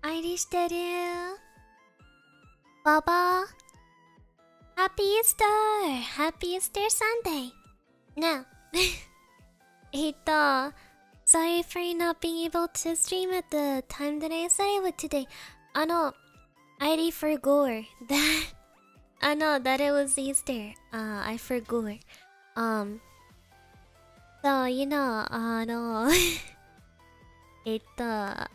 Airi shiteru. Baba. Happy Easter! Happy Easter Sunday! Now, sorry for not being able to stream at the time that I said I would today. I forgot that. That it was Easter. I forgot. So,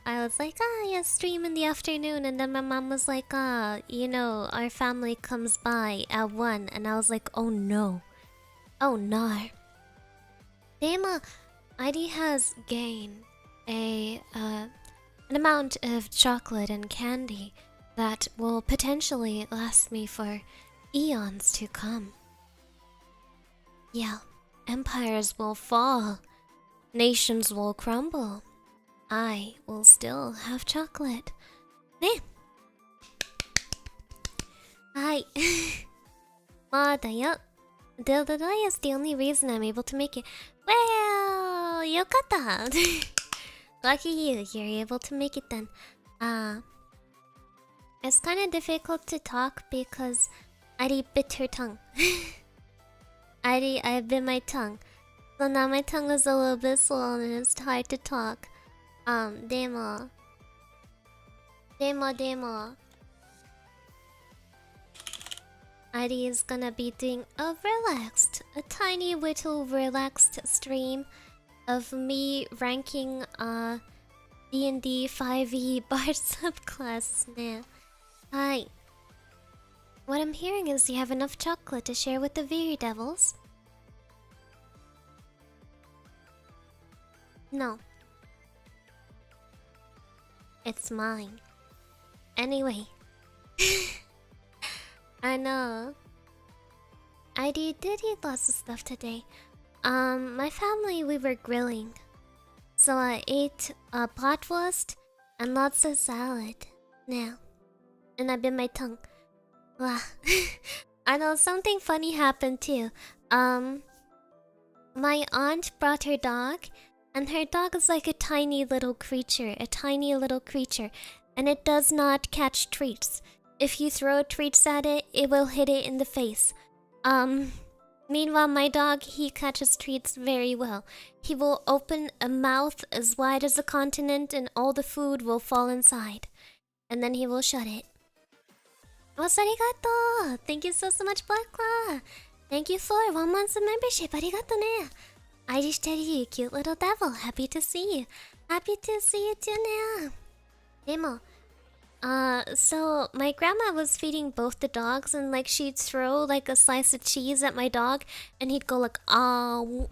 I was like, yeah, stream in the afternoon, and then my mom was like, our family comes by at 1, and I was like, oh no. Oh no. Dema, ID has gained an amount of chocolate and candy that will potentially last me for eons to come. Yeah, empires will fall, nations will crumble. I will still have chocolate. Ne? Hi. Today is the only reason I'm able to make it. Well, yokata. Lucky you, you're able to make it then. It's kind of difficult to talk because Airi bit her tongue. I bit my tongue. So now my tongue is a little bit swollen and it's hard to talk. Demo. Airi is gonna be doing a tiny little relaxed stream of me ranking D&D 5e Bard subclass now. Hi. What I'm hearing is you have enough chocolate to share with the Viridevils. No. It's mine. Anyway. I know. I did eat lots of stuff today. My family, we were grilling. So I ate bratwurst and lots of salad. Now. And I bit my tongue. Wow. I know something funny happened too. My aunt brought her dog, and her dog is like a tiny little creature, and it does not catch treats. If you throw treats at it, it will hit it in the face. Meanwhile, my dog, he catches treats very well. He will open a mouth as wide as a continent and all the food will fall inside. And then he will shut it. Oh, arigato! Thank you so much, Black Claw! Thank you for 1 month of membership, arigato ne! I just tell you, cute little devil, happy to see you. Happy to see you too now. Demo. So my grandma was feeding both the dogs and like she'd throw like a slice of cheese at my dog and he'd go like, oh,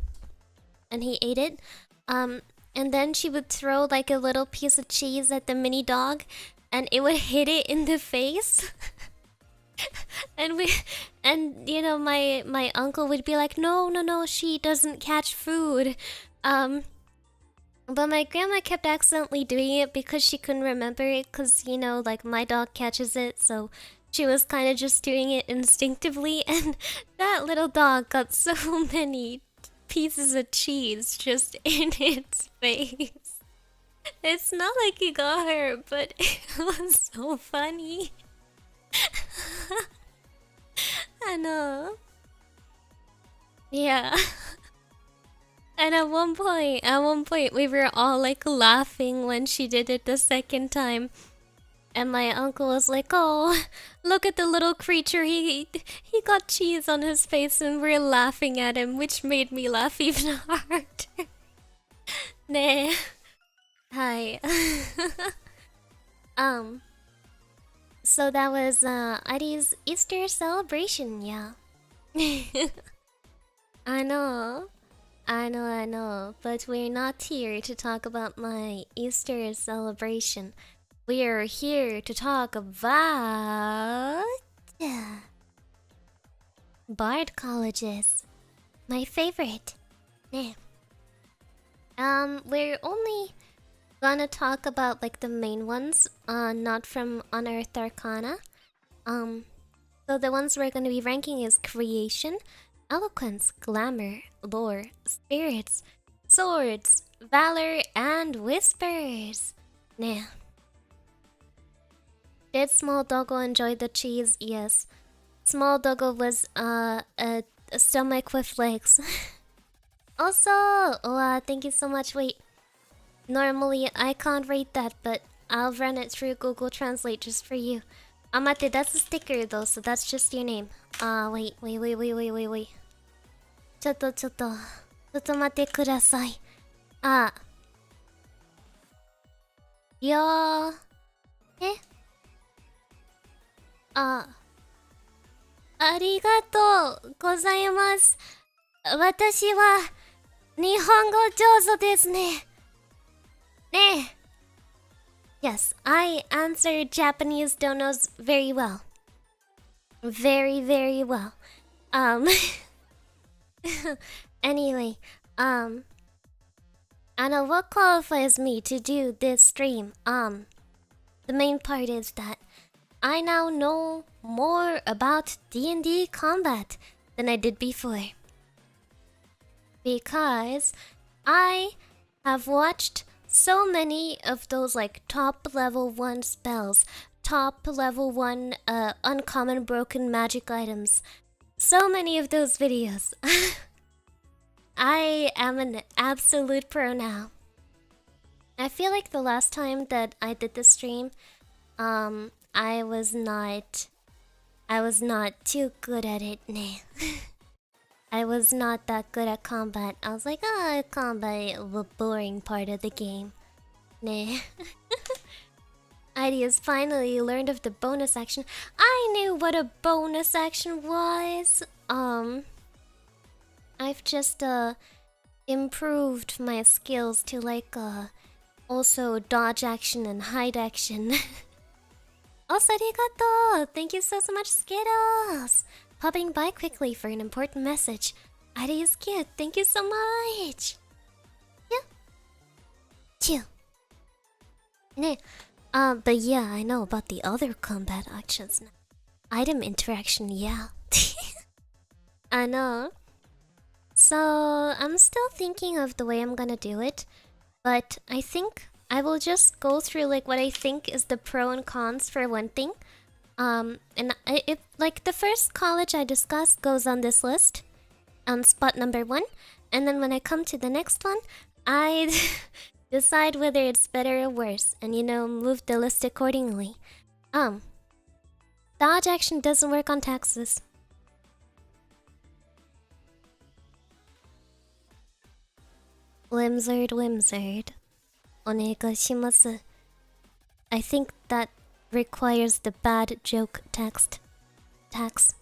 and he ate it. And then she would throw like a little piece of cheese at the mini dog and it would hit it in the face. And my uncle would be like, no, she doesn't catch food. But my grandma kept accidentally doing it because she couldn't remember it because, like my dog catches it, so she was kind of just doing it instinctively, and that little dog got so many pieces of cheese just in its face. It's not like he got hurt, but it was so funny. I know. Yeah. And at one point, we were all like laughing when she did it the second time. And my uncle was like, oh, look at the little creature, he got cheese on his face and we're laughing at him, which made me laugh even harder. Nah. Hi. So that was Airi's Easter celebration, yeah. I know, but we're not here to talk about my Easter celebration. We are here to talk about Bard colleges. My favorite. Yeah. We're only gonna talk about like the main ones, not from Unearthed Arcana. So the ones we're gonna be ranking is Creation, Eloquence, Glamour, Lore, Spirits, Swords, Valor, and Whispers. Now, Did Small Doggo enjoy the cheese? Yes. Small Doggo was a stomach with legs. Also, thank you so much. Wait, normally I can't read that, but I'll run it through Google Translate just for you. Amate, that's a sticker though, so that's just your name. Wait. ちょっと待ってください。あ、よー。えあ、ありがとうございます。私は日本語上手ですね。ねえ。Yes, I answer Japanese donos very well. Very, very well. Anyway, what qualifies me to do this stream? The main part is that I now know more about D&D combat than I did before. Because I have watched so many of those like top level 1 spells, top level 1 uncommon broken magic items. So many of those videos. I am an absolute pro now. I feel like the last time that I did this stream, I was not too good at it, nah. I was not that good at combat. I was like, combat, the boring part of the game. Nah. Airi has finally learned of the bonus action. I knew what a bonus action was. I've just improved my skills to like also dodge action and hide action. Also, arigato! Thank you so much, Skittles! Popping by quickly for an important message. Airi is cute. Thank you so much. Yeah. Chill. Ne. But yeah, I know about the other combat actions now. Item interaction, yeah. I know. So, I'm still thinking of the way I'm gonna do it. But I think I will just go through like what I think is the pro and cons for one thing. If like the first college I discussed goes on this list, spot number 1, and then when I come to the next one, I decide whether it's better or worse, and move the list accordingly. Dodge action doesn't work on taxes. Limzard. Onegashimasu. I think that requires the bad joke text. Tax.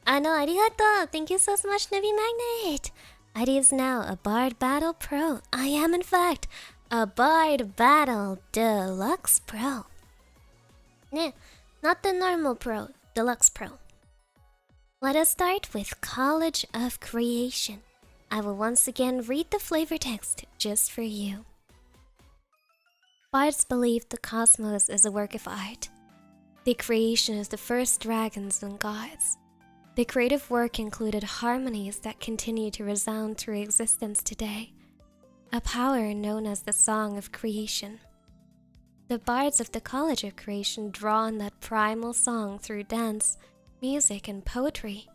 Arigato! Thank you so much, Navi Magnet! Airi is now a Bard Battle Pro. I am, in fact, a Bard Battle Deluxe Pro. Nah, not the normal Pro, Deluxe Pro. Let us start with College of Creation. I will once again read the flavor text just for you. Bards believe the cosmos is a work of art, the creation of the first dragons and gods. The creative work included harmonies that continue to resound through existence today, a power known as the Song of Creation. The bards of the College of Creation draw on that primal song through dance, music, and poetry,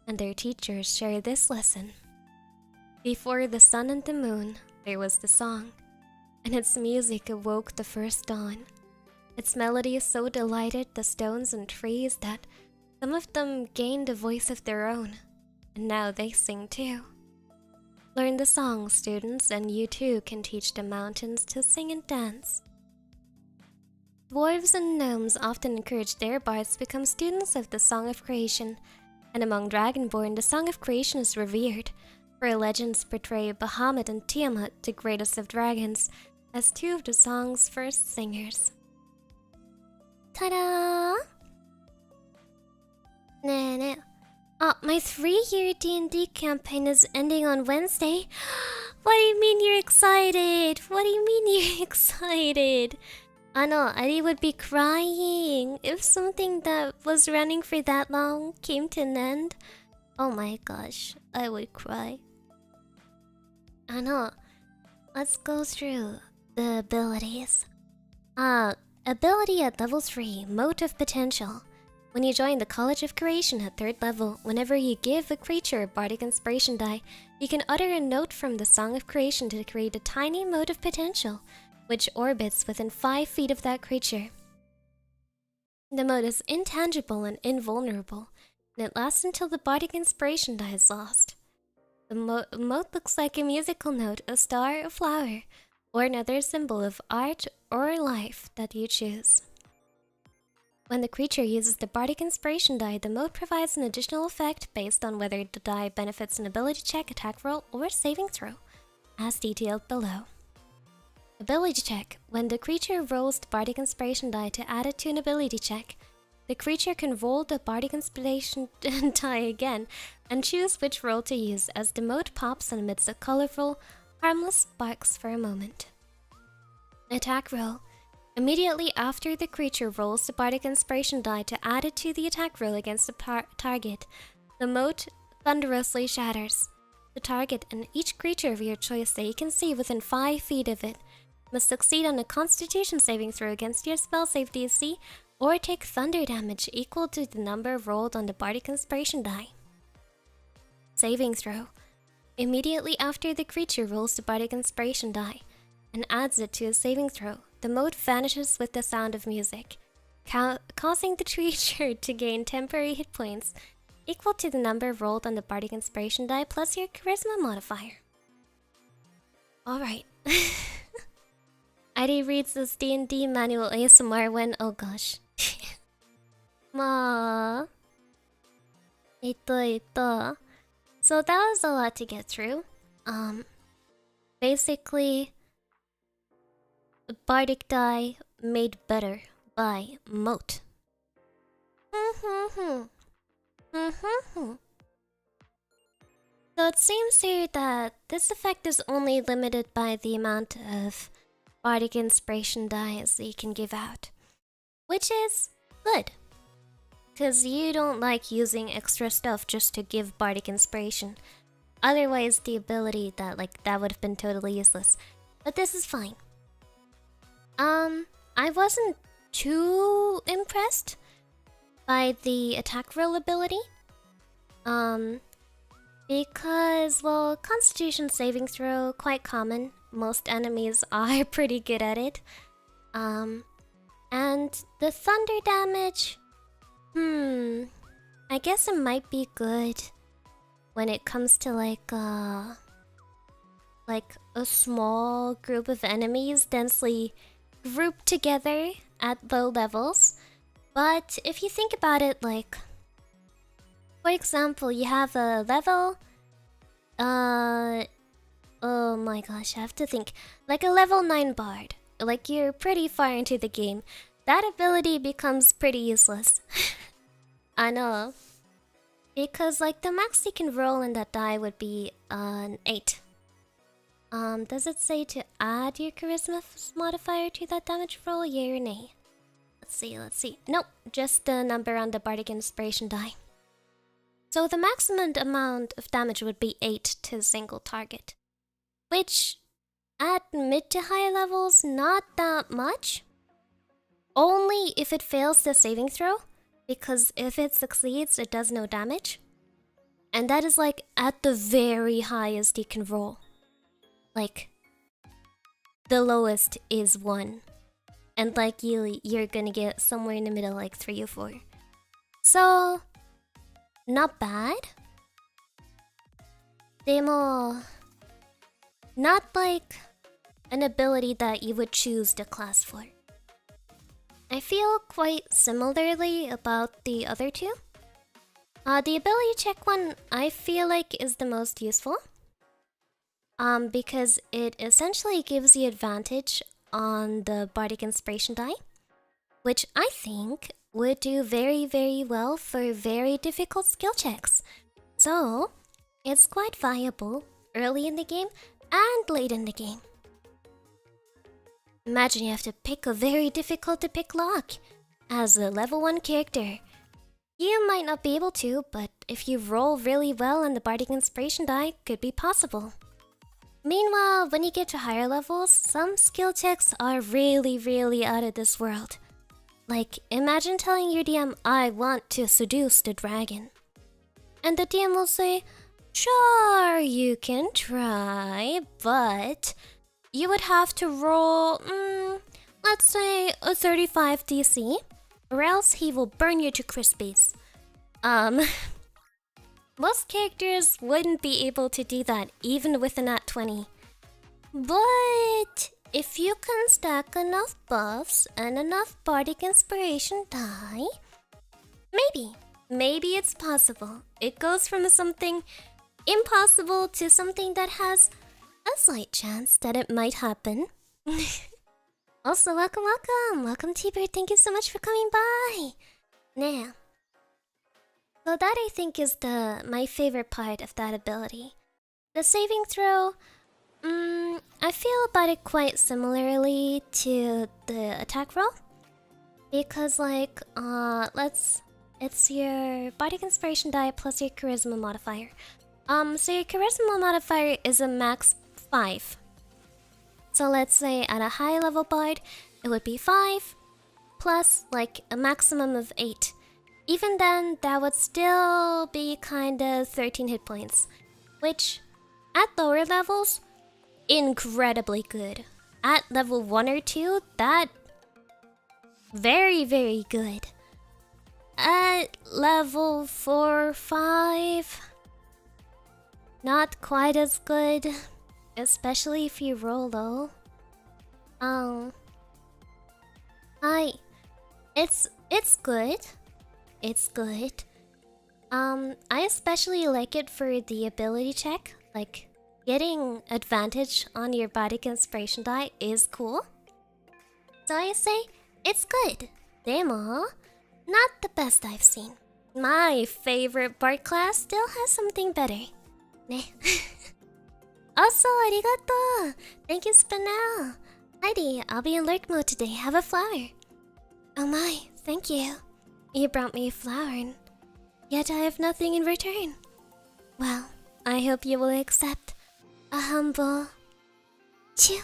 and their teachers share this lesson. Before the sun and the moon, there was the song, and its music awoke the first dawn. Its melody so delighted the stones and trees that some of them gained a voice of their own, and now they sing too. Learn the song, students, and you too can teach the mountains to sing and dance. Dwarves and gnomes often encourage their bards to become students of the Song of Creation, and among Dragonborn, the Song of Creation is revered, for legends portray Bahamut and Tiamat, the greatest of dragons, as two of the song's first singers. Ta-da! Nah. Oh, my 3-year D&D campaign is ending on Wednesday. What do you mean you're excited? What do you mean you're excited? Airi would be crying if something that was running for that long came to an end. Oh my gosh, I would cry. Let's go through the abilities. Ability at level 3, Motive Potential. When you join the College of Creation at 3rd level, whenever you give a creature a Bardic Inspiration die, you can utter a note from the Song of Creation to create a tiny motive potential, which orbits within 5 feet of that creature. The mode is intangible and invulnerable, and it lasts until the Bardic Inspiration die is lost. The mode looks like a musical note, a star, a flower, or another symbol of art or life that you choose. When the creature uses the Bardic Inspiration die, the mode provides an additional effect based on whether the die benefits an ability check, attack roll, or saving throw, as detailed below. Ability check. When the creature rolls the Bardic Inspiration die to add it to an ability check, the creature can roll the Bardic Inspiration die again and choose which roll to use as the mode pops and emits a colorful, harmless sparks for a moment. Attack roll. Immediately after the creature rolls the Bardic Inspiration die to add it to the attack roll against the target, the moat thunderously shatters. The target and each creature of your choice that you can see within 5 feet of it must succeed on a Constitution saving throw against your spell save DC or take thunder damage equal to the number rolled on the Bardic Inspiration die. Saving throw. Immediately after the creature rolls the Bardic Inspiration die and adds it to a saving throw, the mode vanishes with the sound of music, causing the creature to gain temporary hit points equal to the number rolled on the Bardic Inspiration die plus your Charisma modifier. Alright. Airi reads this D&D manual ASMR when... oh gosh. Ma. Ito. So that was a lot to get through. Basically... Bardic die made better by Moat. So it seems here that this effect is only limited by the amount of Bardic Inspiration dies that you can give out, which is good, because you don't like using extra stuff just to give Bardic Inspiration. Otherwise, the ability that would have been totally useless. But this is fine. I wasn't too impressed by the attack roll ability. Because, well, Constitution saving throw, quite common. Most enemies are pretty good at it. And the thunder damage, I guess it might be good when it comes to like a small group of enemies densely grouped together at low levels. But if you think about it, like, for example, you have a level, oh my gosh, I have to think, like a level 9 bard, like you're pretty far into the game, that ability becomes pretty useless. I know, because like the max you can roll in that die would be an 8. Does it say to add your Charisma modifier to that damage roll, yay or nay? Let's see. Nope, just the number on the Bardic Inspiration die. So the maximum amount of damage would be 8 to a single target, which at mid to high levels, not that much. Only if it fails the saving throw, because if it succeeds, it does no damage. And that is like at the very highest you can roll. Like, the lowest is 1. And like you're gonna get somewhere in the middle, like 3 or 4. So, not bad. Demo, not like an ability that you would choose the class for. I feel quite similarly about the other two. The ability check one, I feel like is the most useful. Because it essentially gives you advantage on the Bardic Inspiration die, which I think would do very, very well for very difficult skill checks. So, it's quite viable early in the game and late in the game. Imagine you have to pick a very difficult to pick lock as a level 1 character. You might not be able to, but if you roll really well on the Bardic Inspiration die, could be possible. Meanwhile, when you get to higher levels, some skill checks are really out of this world. Like, imagine telling your DM, I want to seduce the dragon. And the DM will say, sure, you can try, but you would have to roll, let's say a 35 DC, or else he will burn you to crispies. Most characters wouldn't be able to do that even with a nat 20. But if you can stack enough buffs and enough bardic inspiration die, maybe it's possible. It goes from something impossible to something that has a slight chance that it might happen. Also, welcome T-Bird, thank you so much for coming by. Now, so that I think is my favorite part of that ability. The saving throw, I feel about it quite similarly to the attack roll. Because like, it's your bardic inspiration die plus your charisma modifier. So your charisma modifier is a max 5. So let's say at a high level bard, it would be 5 plus like a maximum of 8. Even then, that would still be kinda 13 hit points, which at lower levels, incredibly good. At level 1 or 2, that very good. At level 4, 5, not quite as good, especially if you roll low. It's good. It's good. I especially like it for the ability check. Like, getting advantage on your bardic inspiration die is cool. So I say, it's good. Demo, not the best I've seen. My favorite bard class still has something better. Ne. Also, arigato! Thank you, Spinel. Heidi, I'll be in lurk mode today. Have a flower. Oh my, thank you. You brought me a flower, and yet I have nothing in return. Well, I hope you will accept a humble chew.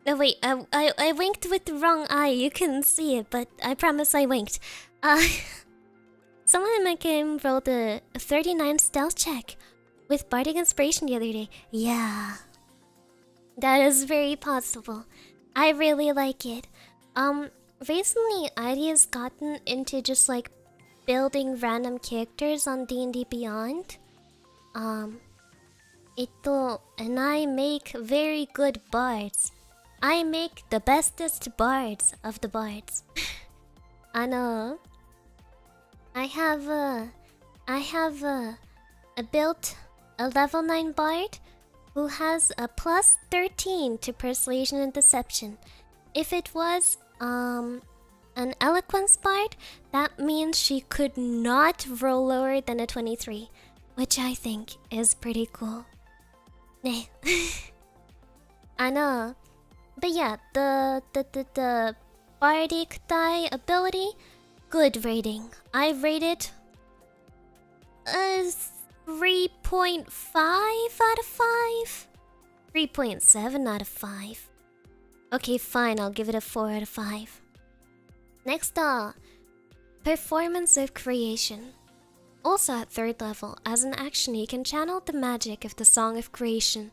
No wait, I winked with the wrong eye. You couldn't see it, but I promise I winked. Someone in my game rolled a 39 stealth check with bardic inspiration the other day. Yeah, that is very possible. I really like it. Recently, Airi has gotten into just like building random characters on D&D Beyond. And I make very good bards. I make the bestest bards of the bards. I know. I built a level 9 bard who has a plus 13 to persuasion and deception. If it was an eloquence bard, that means she could not roll lower than a 23, which I think is pretty cool. Nah. I know. But yeah, the bardic die ability, good rating. I rate it a 3.5 out of 5. 3.7 out of 5. Okay, fine, I'll give it a 4 out of 5. Next up, Performance of Creation. Also at 3rd level, as an action you can channel the magic of the Song of Creation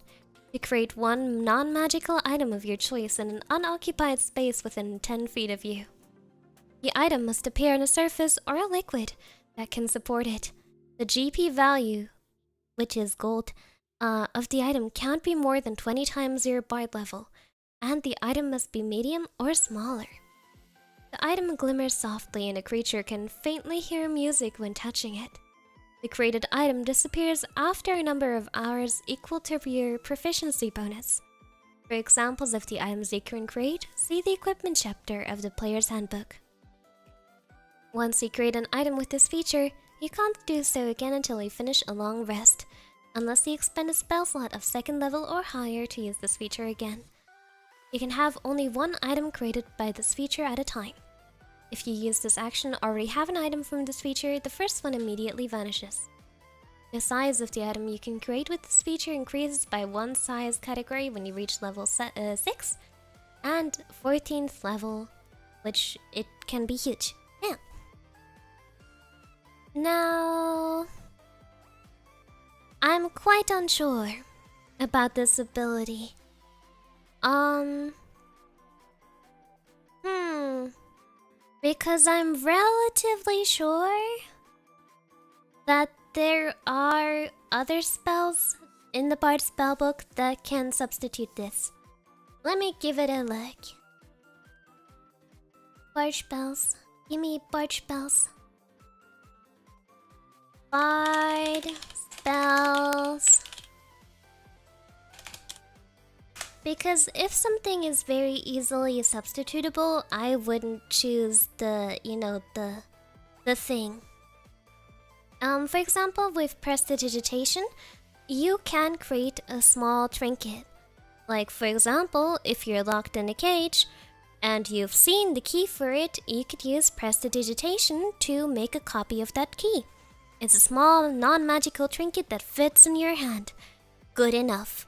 to create one non-magical item of your choice in an unoccupied space within 10 feet of you. The item must appear on a surface or a liquid that can support it. The GP value, which is gold, of the item can't be more than 20 times your bard level, and the item must be medium or smaller. The item glimmers softly and a creature can faintly hear music when touching it. The created item disappears after a number of hours equal to your proficiency bonus. For examples of the items you can create, see the equipment chapter of the player's handbook. Once you create an item with this feature, you can't do so again until you finish a long rest, unless you expend a spell slot of 2nd level or higher to use this feature again. You can have only one item created by this feature at a time. If you use this action or already have an item from this feature, the first one immediately vanishes. The size of the item you can create with this feature increases by 1 size category when you reach level 6 and 14th level, which it can be huge. Yeah. Now, I'm quite unsure about this ability. Because I'm relatively sure that there are other spells in the Bard spellbook that can substitute this. Let me give it a look. Bard spells. Give me Bard spells. Bard spells. Because if something is very easily substitutable, I wouldn't choose the thing. For example, with prestidigitation, you can create a small trinket. Like, for example, if you're locked in a cage and you've seen the key for it, you could use prestidigitation to make a copy of that key. It's a small, non-magical trinket that fits in your hand. Good enough.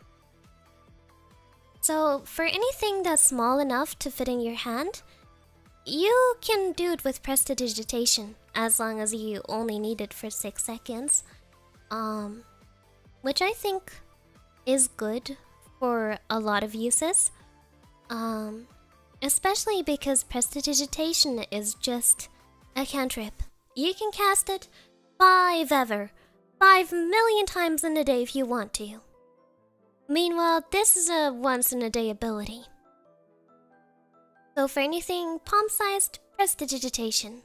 So, for anything that's small enough to fit in your hand, you can do it with prestidigitation, as long as you only need it for 6 seconds. Which I think is good for a lot of uses. Especially because prestidigitation is just a cantrip. You can cast it 5 million times in a day if you want to. Meanwhile, this is a once-in-a-day ability. So for anything palm-sized, prestidigitation.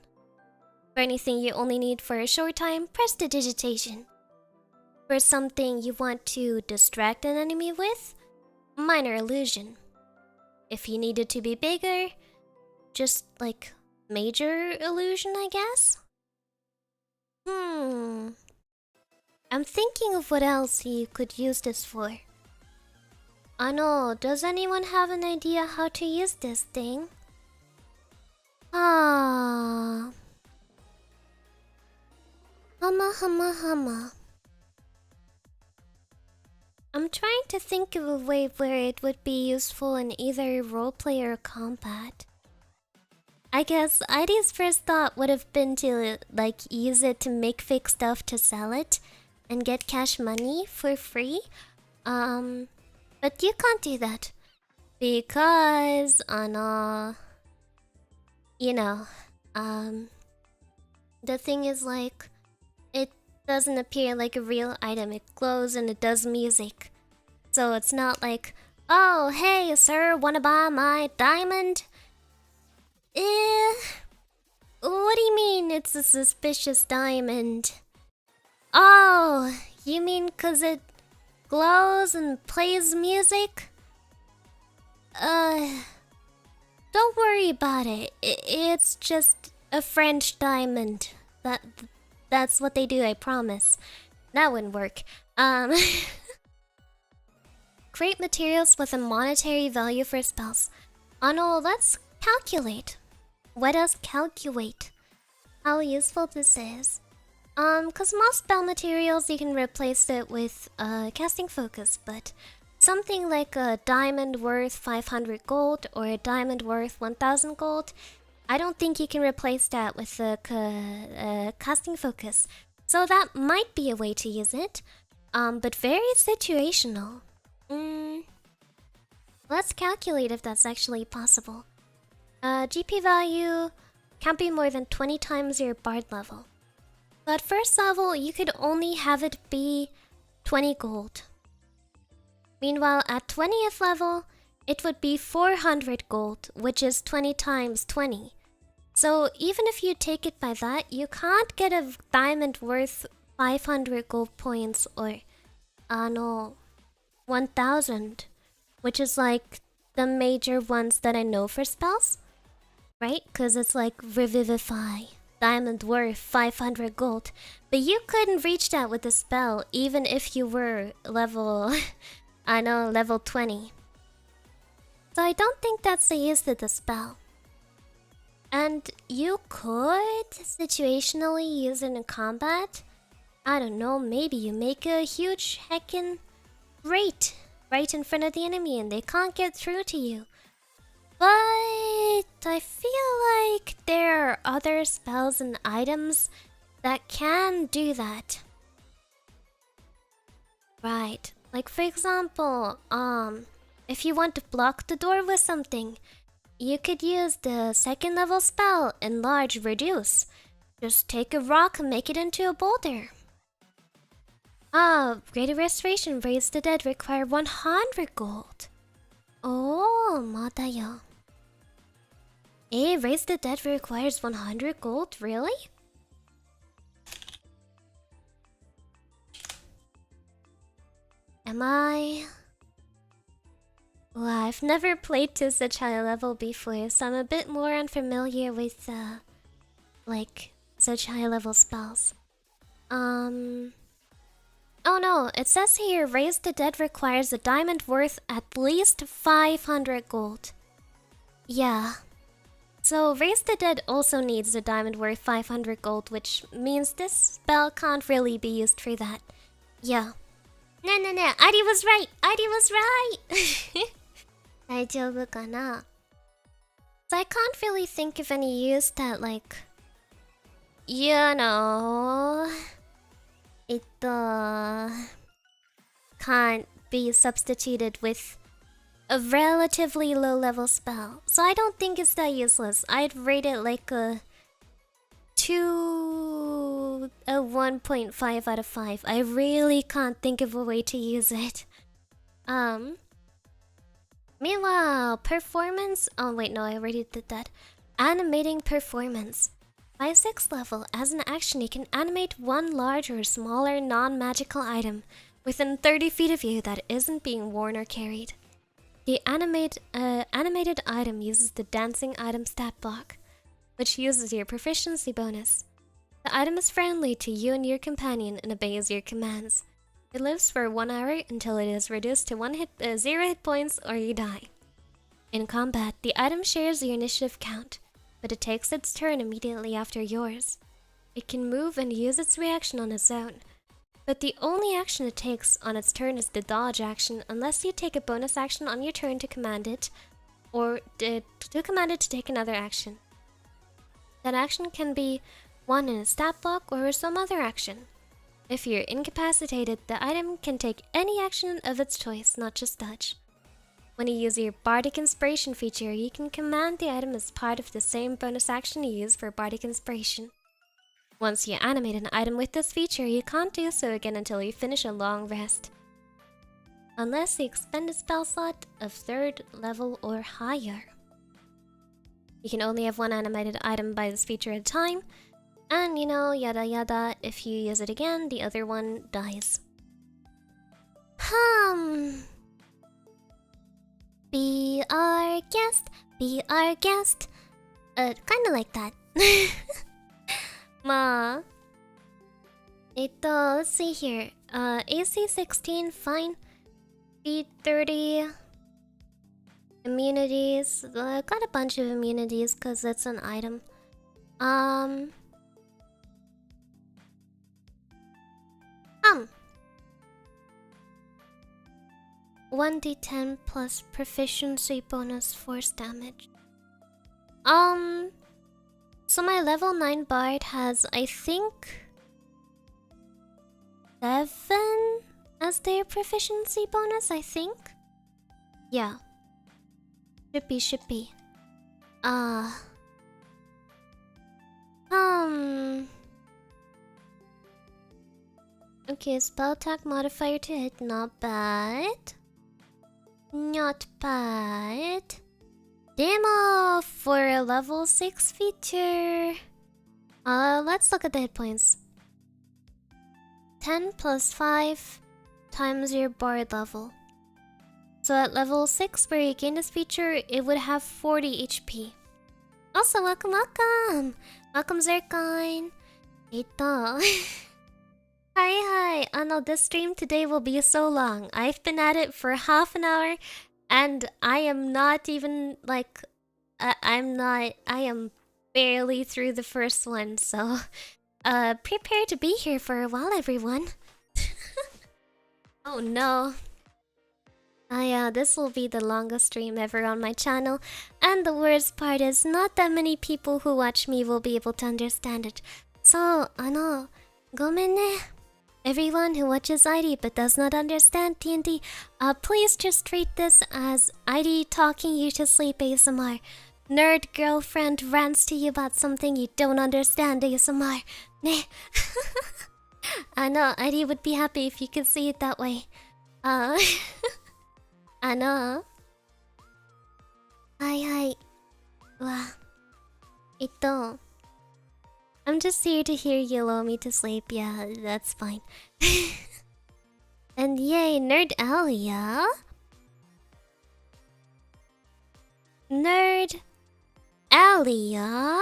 For anything you only need for a short time, prestidigitation. For something you want to distract an enemy with, minor illusion. If you need it to be bigger, just like major illusion, I guess? I'm thinking of what else you could use this for. I know, does anyone have an idea how to use this thing? Humma. I'm trying to think of a way where it would be useful in either roleplay or combat. I guess Airi's first thought would have been to, like, use it to make fake stuff to sell it and get cash money for free. But you can't do that. Because, the thing is, like, it doesn't appear like a real item. It glows and it does music. So it's not like, oh, hey, sir, wanna buy my diamond? What do you mean it's a suspicious diamond? Oh, you mean 'cause it glows and plays music? Don't worry about it. It's just a French diamond. That's what they do, I promise. That wouldn't work. Create materials with a monetary value for spells. Oh no, let's calculate. What does calculate? How useful this is. Cause most spell materials you can replace it with casting focus, but something like a diamond worth 500 gold or a diamond worth 1000 gold, I don't think you can replace that with a casting focus. So that might be a way to use it, but very situational. Let's calculate if that's actually possible. GP value can't be more than 20 times your bard level. So at first level, you could only have it be 20 gold. Meanwhile, at 20th level, it would be 400 gold, which is 20 times 20. So even if you take it by that, you can't get a diamond worth 500 gold points or, 1000, which is like the major ones that I know for spells, right? Because it's like Revivify, diamond worth 500 gold, but you couldn't reach that with the spell even if you were level, level 20. So I don't think that's the use of the spell. And you could situationally use it in combat. I don't know, maybe you make a huge heckin' grate right in front of the enemy and they can't get through to you. But I feel like there are other spells and items that can do that. Right, like for example, if you want to block the door with something, you could use the second level spell Enlarge Reduce. Just take a rock and make it into a boulder. Greater Restoration, Raise the Dead require 100 gold. Oh, 맞아요. Raise the Dead requires 100 gold? Really? Am I? Well, I've never played to such high level before, so I'm a bit more unfamiliar with, like, such high level spells. Oh no, it says here, Raise the Dead requires a diamond worth at least 500 gold. Yeah. So Raise the Dead also needs a diamond worth 500 gold, which means this spell can't really be used for that. Yeah. No, Airi was right! Airi was right! 大丈夫かな? So I can't really think of any use that, like, you know, it can't be substituted with a relatively low level spell. So I don't think it's that useless. I'd rate it like a 1.5 out of 5. I really can't think of a way to use it. Meanwhile, performance. Oh wait, no, I already did that. Animating performance. By 6th level, as an action, you can animate one large or smaller non-magical item within 30 feet of you that isn't being worn or carried. The animated item uses the dancing item stat block, which uses your proficiency bonus. The item is friendly to you and your companion and obeys your commands. It lives for 1 hour until it is reduced to 0 hit points or you die. In combat, the item shares your initiative count, but it takes its turn immediately after yours. It can move and use its reaction on its own, but the only action it takes on its turn is the dodge action unless you take a bonus action on your turn to command it, or to command it to take another action. That action can be one in a stat block or some other action. If you're incapacitated, the item can take any action of its choice, not just dodge. When you use your Bardic Inspiration feature, you can command the item as part of the same bonus action you use for Bardic Inspiration. Once you animate an item with this feature, you can't do so again until you finish a long rest, unless you expend a spell slot of 3rd level or higher. You can only have one animated item by this feature at a time, and you know, yada yada, if you use it again, the other one dies. Be our guest, be our guest. Kinda like that. Ma. Let's see here. AC 16, fine. Speed 30. Immunities. Got a bunch of immunities because it's an item. 1d10 plus proficiency bonus force damage. So my level 9 bard has, I think, 7 as their proficiency bonus, I think? Yeah. Should be. Okay, spell attack modifier to hit, not bad. Not bad. Demo for a level 6 feature. Let's look at the hit points. 10 plus 5 times your bard level. So at level 6 where you gain this feature, it would have 40 HP. Also, welcome! Welcome, Zircon! Ito. Hi! This stream today will be so long. I've been at it for half an hour, and I am not even, I am barely through the first one, so prepare to be here for a while, everyone. Oh no. Yeah, this will be the longest stream ever on my channel. And the worst part is, not that many people who watch me will be able to understand it. So, ごめんね. Everyone who watches Airi but does not understand TNT, please just treat this as Airi talking you to sleep ASMR. Nerd girlfriend rants to you about something you don't understand ASMR. Ne. I know, Airi would be happy if you could see it that way. はいはい。I'm just here to hear you lull me to sleep. Yeah, that's fine. And yay, Nerd Alia. Nerd Alia.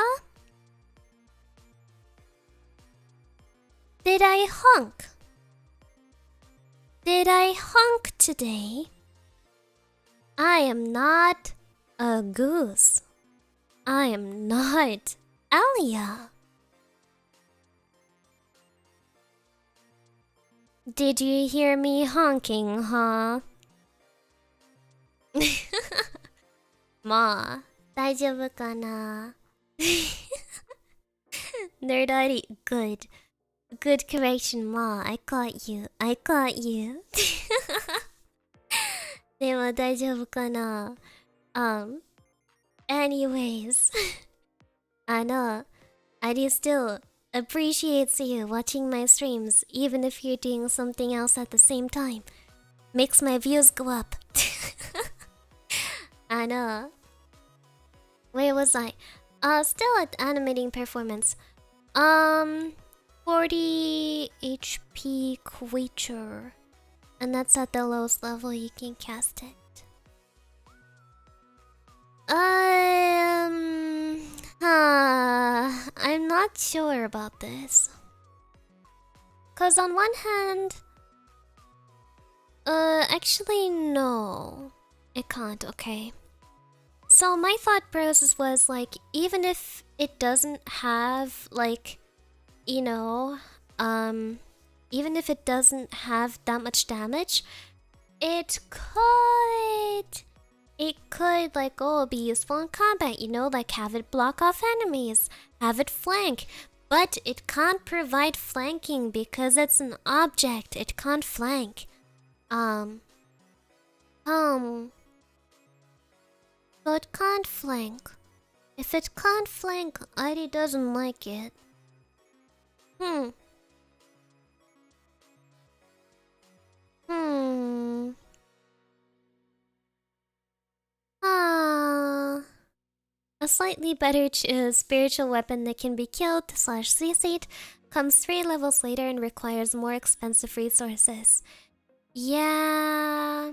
Did I honk? Did I honk today? I am not a goose. I am not Alia. Did you hear me honking, huh? まあ、大丈夫かな? Nerd ID, good. Good correction, Ma. I caught you. I caught you. でも大丈夫かな? Anyways. ID still appreciates you watching my streams, even if you're doing something else at the same time. Makes my views go up. Where was I? Still at animating performance. 40 HP creature. And that's at the lowest level you can cast it. I'm not sure about this. Cause on one hand, actually no, it can't. Okay. So my thought process was like, even if it doesn't have like, even if it doesn't have that much damage, it could like, be useful in combat, like have it block off enemies, have it flank. But it can't provide flanking because it's an object. It can't flank. So it can't flank. If it can't flank, Airi doesn't like it. A slightly better spiritual weapon that can be killed / CC'd comes 3 levels later and requires more expensive resources. Yeah...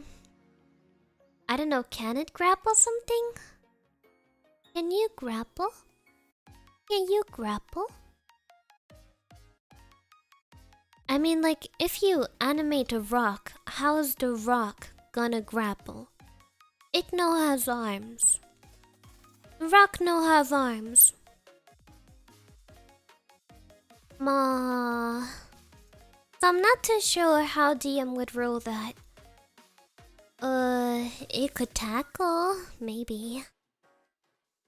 I don't know, can it grapple something? Can you grapple? Can you grapple? I mean, like, if you animate a rock, how is the rock gonna grapple? It no has arms. Rock no have arms. Ma. So I'm not too sure how DM would rule that. It could tackle, maybe.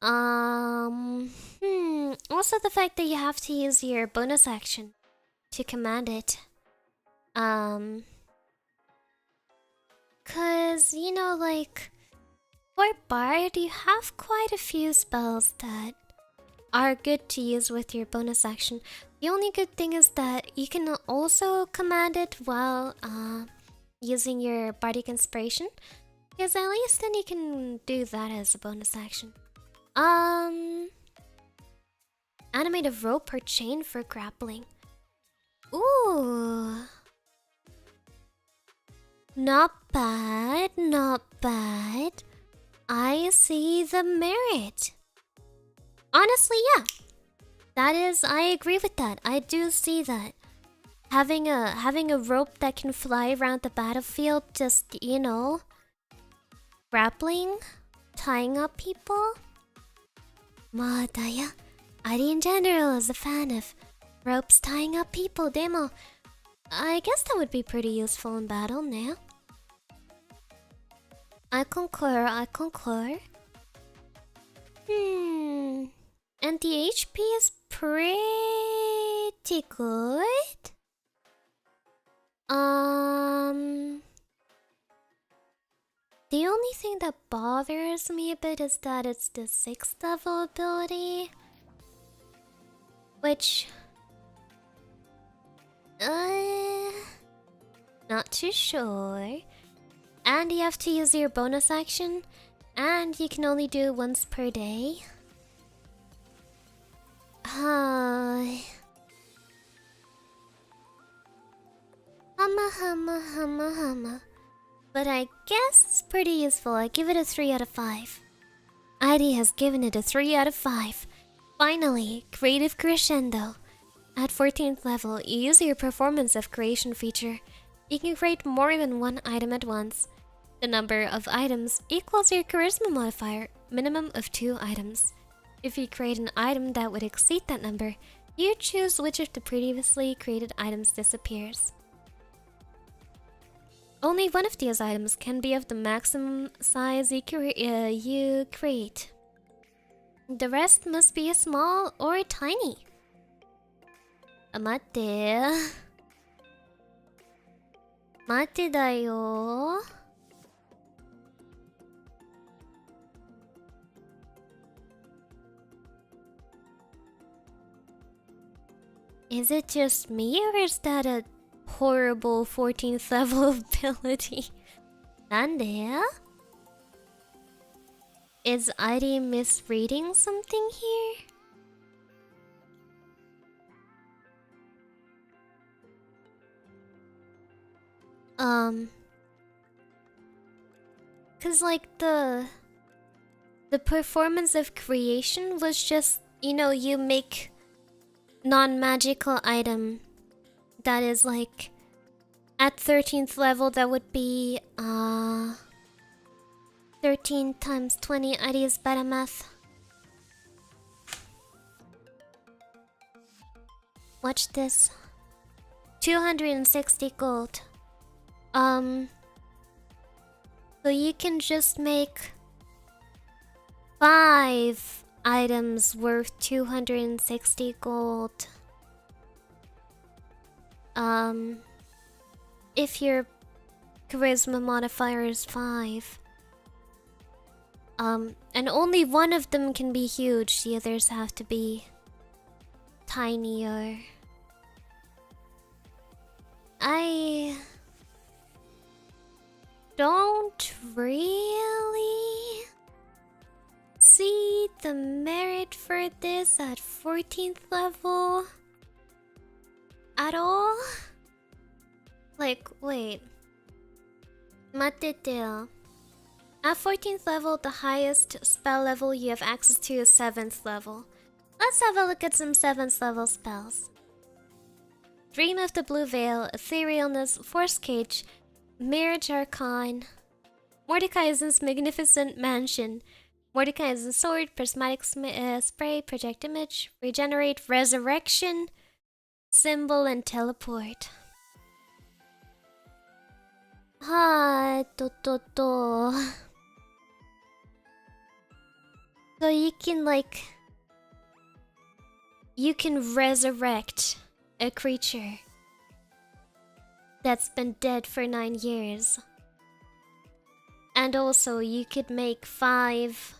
Also the fact that you have to use your bonus action to command it. Cause, like, for Bard, you have quite a few spells that are good to use with your bonus action. The only good thing is that you can also command it while using your Bardic Inspiration, because at least then you can do that as a bonus action. Animate a rope or chain for grappling. Ooh. Not bad, not bad. I see the merit. Honestly, yeah. I agree with that. I do see that. Having a rope that can fly around the battlefield, just, grappling, tying up people. Airi in general is a fan of Ropes tying up people, demo. I guess that would be pretty useful in battle now. I concur, I concur. And the HP is pretty good. The only thing that bothers me a bit is that it's the 6th level ability. Which... not too sure. And you have to use your bonus action. And you can only do it once per day. Humma. But I guess it's pretty useful. I give it a 3 out of 5. Airi has given it a 3 out of 5. Finally, Creative Crescendo. At 14th level, you use your Performance of Creation feature. You can create more than one item at once. The number of items equals your Charisma modifier, minimum of 2 items. If you create an item that would exceed that number, you choose which of the previously created items disappears. Only one of these items can be of the maximum size you create. The rest must be a small or a tiny. Mate. Mate da yo. Is it just me, or is that a horrible 14th level ability? Nande? Is Airi misreading something here? Cause like the Performance of Creation was just, you know, you make non-magical item that is like at 13th level, that would be 13 times 20. Airi is bad at math. Watch this. 260 gold. So you can just make 5 items worth 260 gold. If your charisma modifier is 5. And only one of them can be huge, the others have to be tinier. I don't really see the merit for this at 14th level at all. Like, wait. Matete. At 14th level, the highest spell level you have access to is 7th level. Let's have a look at some 7th level spells. Dream of the Blue Veil, Etherealness, Force Cage, Marriage Archon, Mordekaisen's Magnificent Mansion, Mordekaisen's Sword, Prismatic Spray, Project Image, Regenerate, Resurrection, Symbol, and Teleport. So you can like... you can resurrect a creature that's been dead for 9 years. And also you could make 5...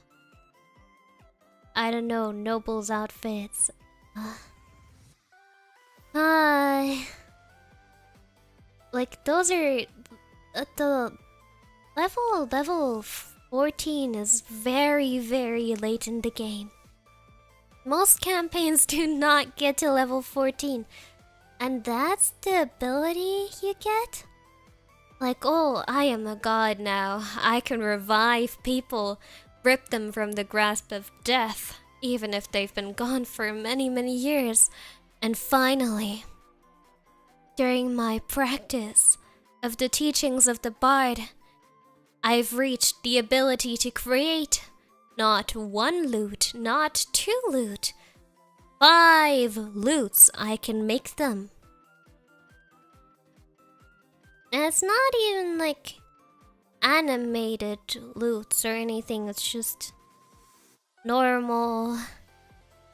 I don't know, nobles outfits. Like those are... the level 14 is very, very late in the game. Most campaigns do not get to level 14. And that's the ability you get? Like, oh, I am a god now. I can revive people, rip them from the grasp of death, even if they've been gone for many, many years. And finally, during my practice of the teachings of the Bard, I've reached the ability to create not 1 loot, not 2 loot, 5 loots, I can make them. And it's not even like animated loots or anything, it's just normal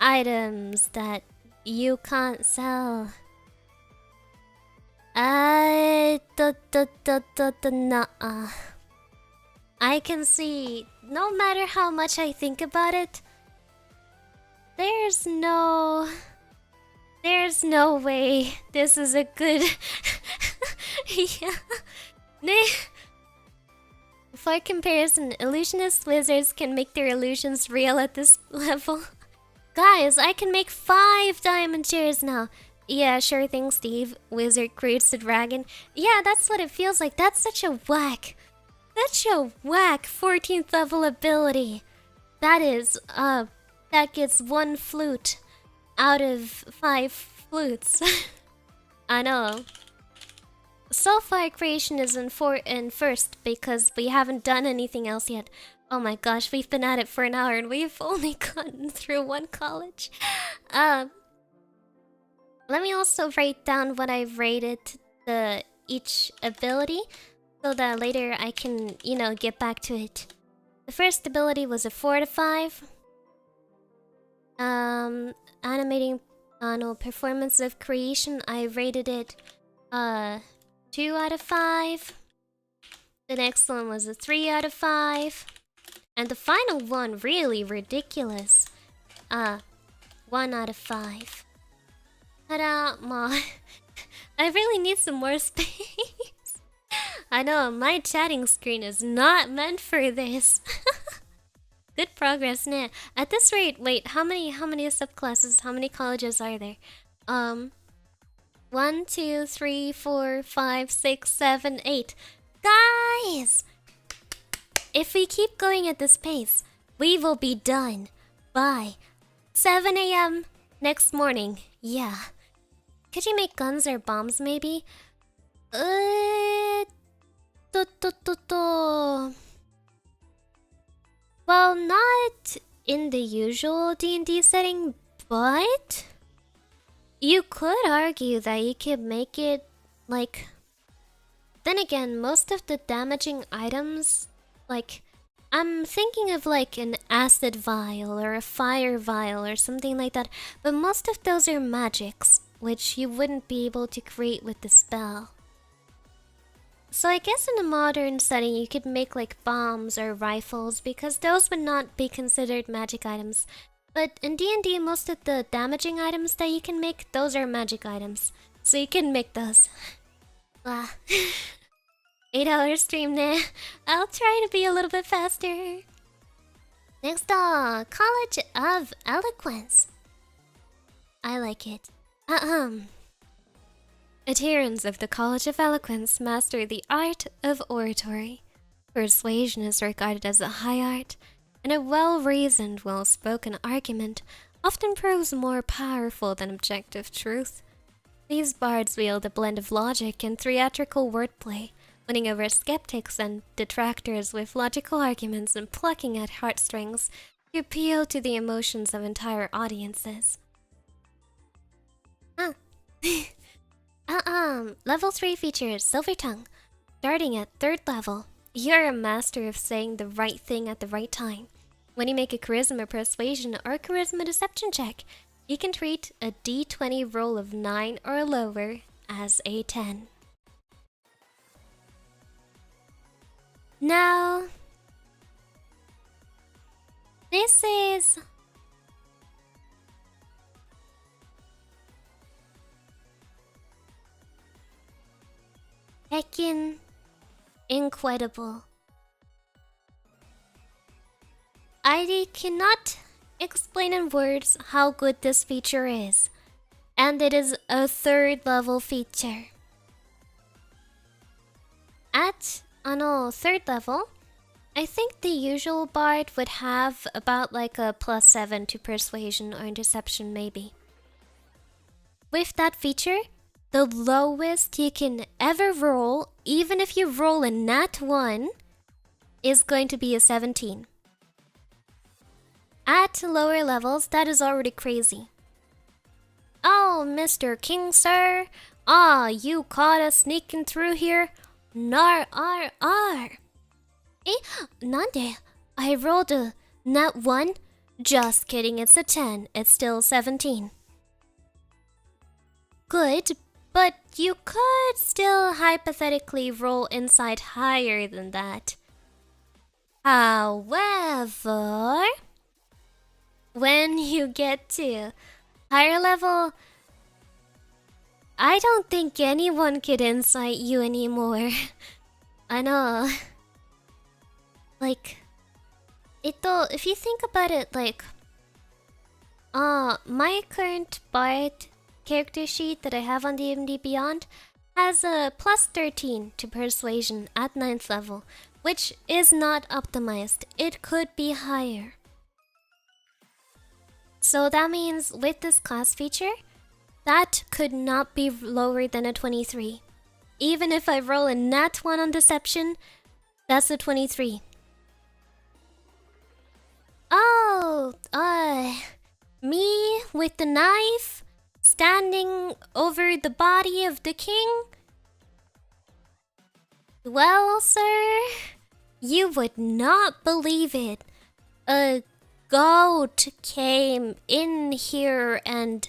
items that you can't sell. Nuh-uh. I can see, no matter how much I think about it, there's no way this is a good yeah. For comparison, illusionist wizards can make their illusions real at this level. Guys, I can make 5 diamond chairs now. Yeah, sure thing, Steve. Wizard creates the dragon. Yeah, that's what it feels like. That's such a whack 14th level ability. That is, that gets 1 flute out of 5 flutes. I know. So far, creation is in first because we haven't done anything else yet. Oh my gosh, we've been at it for an hour and we've only gotten through 1 college. Let me also write down what I've rated each ability so that later I can, get back to it. The first ability was a 4 out of 5. Animating, performance of creation, I rated it, 2 out of 5. The next one was a 3 out of 5. And the final one, really ridiculous. 1 out of 5. Ta-da, ma. I really need some more space. I know, my chatting screen is not meant for this. Good progress, nah. At this rate, wait, how many subclasses, how many colleges are there? 1, 2, 3, 4, 5, 6, 7, 8. Guys! If we keep going at this pace, we will be done by 7 a.m. next morning. Yeah. Could you make guns or bombs, maybe? Well, not in the usual D&D setting, but you could argue that you could make it like... Then again, most of the damaging items, like, I'm thinking of like an acid vial or a fire vial or something like that, but most of those are magics, which you wouldn't be able to create with the spell. So I guess in a modern setting you could make like bombs or rifles because those would not be considered magic items. But in D&D, most of the damaging items that you can make, those are magic items. So you can make those. 8-hour stream nah. I'll try to be a little bit faster. Next College of Eloquence. I like it. Adherents of the College of Eloquence master the art of oratory. Persuasion is regarded as a high art, and a well-reasoned, well-spoken argument often proves more powerful than objective truth. These bards wield a blend of logic and theatrical wordplay, winning over skeptics and detractors with logical arguments and plucking at heartstrings to appeal to the emotions of entire audiences. Level 3 features Silver Tongue. Starting at 3rd level, you're a master of saying the right thing at the right time. When you make a charisma persuasion or charisma deception check, you can treat a d20 roll of 9 or lower as a 10. Now, this is heckin' incredible. I cannot explain in words how good this feature is, and it is a 3rd level feature. At 3rd level, I think the usual bard would have about like a +7 to persuasion or deception maybe. With that feature, the lowest you can ever roll, even if you roll a nat 1, is going to be a 17. At lower levels, that is already crazy. Oh, Mr. King, sir. Ah, you caught us sneaking through here? Nar, ar, ar. Eh, nande? I rolled a nat 1? Just kidding, it's a 10. It's still 17. Good, but you could still hypothetically roll inside higher than that. However, when you get to higher level, I don't think anyone could insight you anymore. I know. Like, if you think about it, like, my current Bard character sheet that I have on D&D Beyond has a plus 13 to persuasion at 9th level, which is not optimized. It could be higher. So that means with this class feature, that could not be lower than a 23. Even if I roll a nat 1 on deception, that's a 23. Oh, me with the knife standing over the body of the king? Well, sir, you would not believe it. A goat came in here and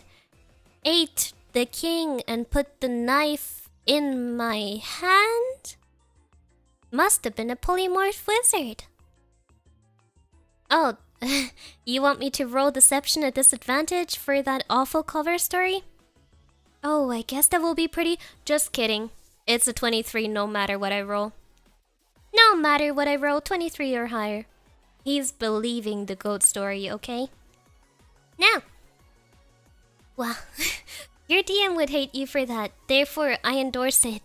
ate the king and put the knife in my hand? Must have been a polymorph wizard. Oh, you want me to roll deception at disadvantage for that awful cover story? Oh, I guess that will be pretty. Just kidding. It's a 23 no matter what I roll. No matter what I roll, 23 or higher. He's believing the goat story, okay? Now! Well, your DM would hate you for that, therefore I endorse it.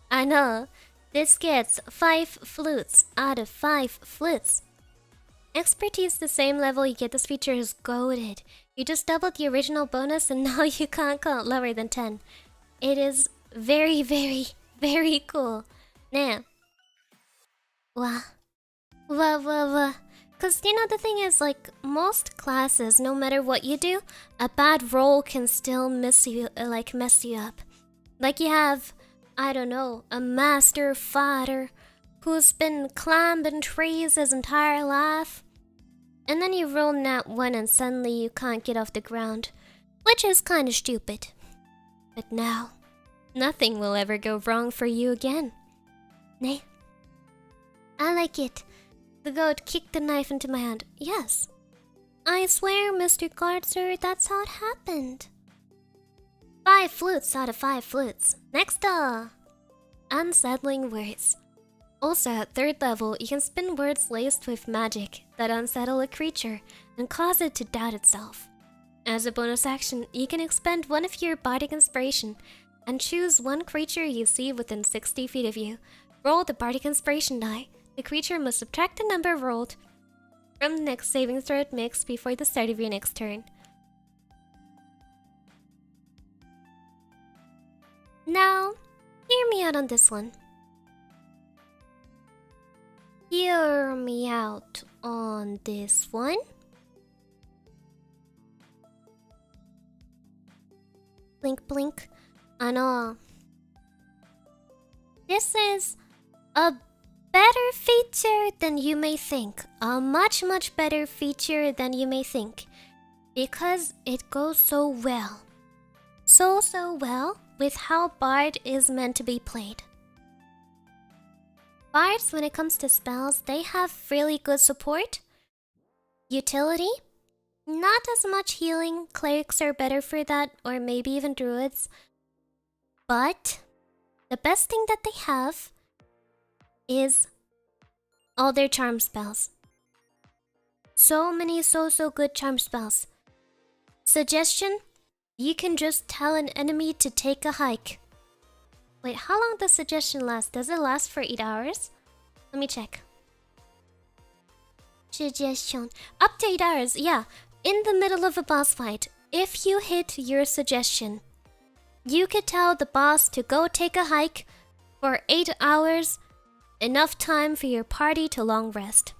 I know. This gets 5 flutes out of 5 flutes. Expertise the same level you get this feature is goated. You just doubled the original bonus and now you can't count lower than 10. It is very, very, very cool. Now. Wow. Cause you know the thing is, like, most classes, no matter what you do, a bad roll can still mess you up. Like you have, I don't know, a master fighter who's been climbing trees his entire life. And then you roll nat 1 and suddenly you can't get off the ground, which is kinda stupid. But now, nothing will ever go wrong for you again. Nay. I like it. The goat kicked the knife into my hand. Yes. I swear, Mr. Gartzer, that's how it happened. 5 flutes out of 5 flutes. Next unsettling words. Also, at 3rd level, you can spin words laced with magic that unsettle a creature and cause it to doubt itself. As a bonus action, you can expend one of your bardic inspiration and choose one creature you see within 60 feet of you. Roll the bardic inspiration die. The creature must subtract the number rolled from the next saving throw it makes before the start of your next turn. Now, hear me out on this one. Hear me out on this one. Blink, blink. I know. This is a better feature than you may think. A much, much better feature than you may think. Because it goes so well. So well with how Bard is meant to be played. Bards, when it comes to spells, they have really good support. Utility. Not as much healing. Clerics are better for that, or maybe even druids. But the best thing that they have is all their charm spells. So many so good charm spells. Suggestion: you can just tell an enemy to take a hike. Wait, how long does suggestion last? Does it last for 8 hours? Let me check. Suggestion. Up to 8 hours, yeah. In the middle of a boss fight, if you hit your suggestion, you could tell the boss to go take a hike for 8 hours, enough time for your party to long rest.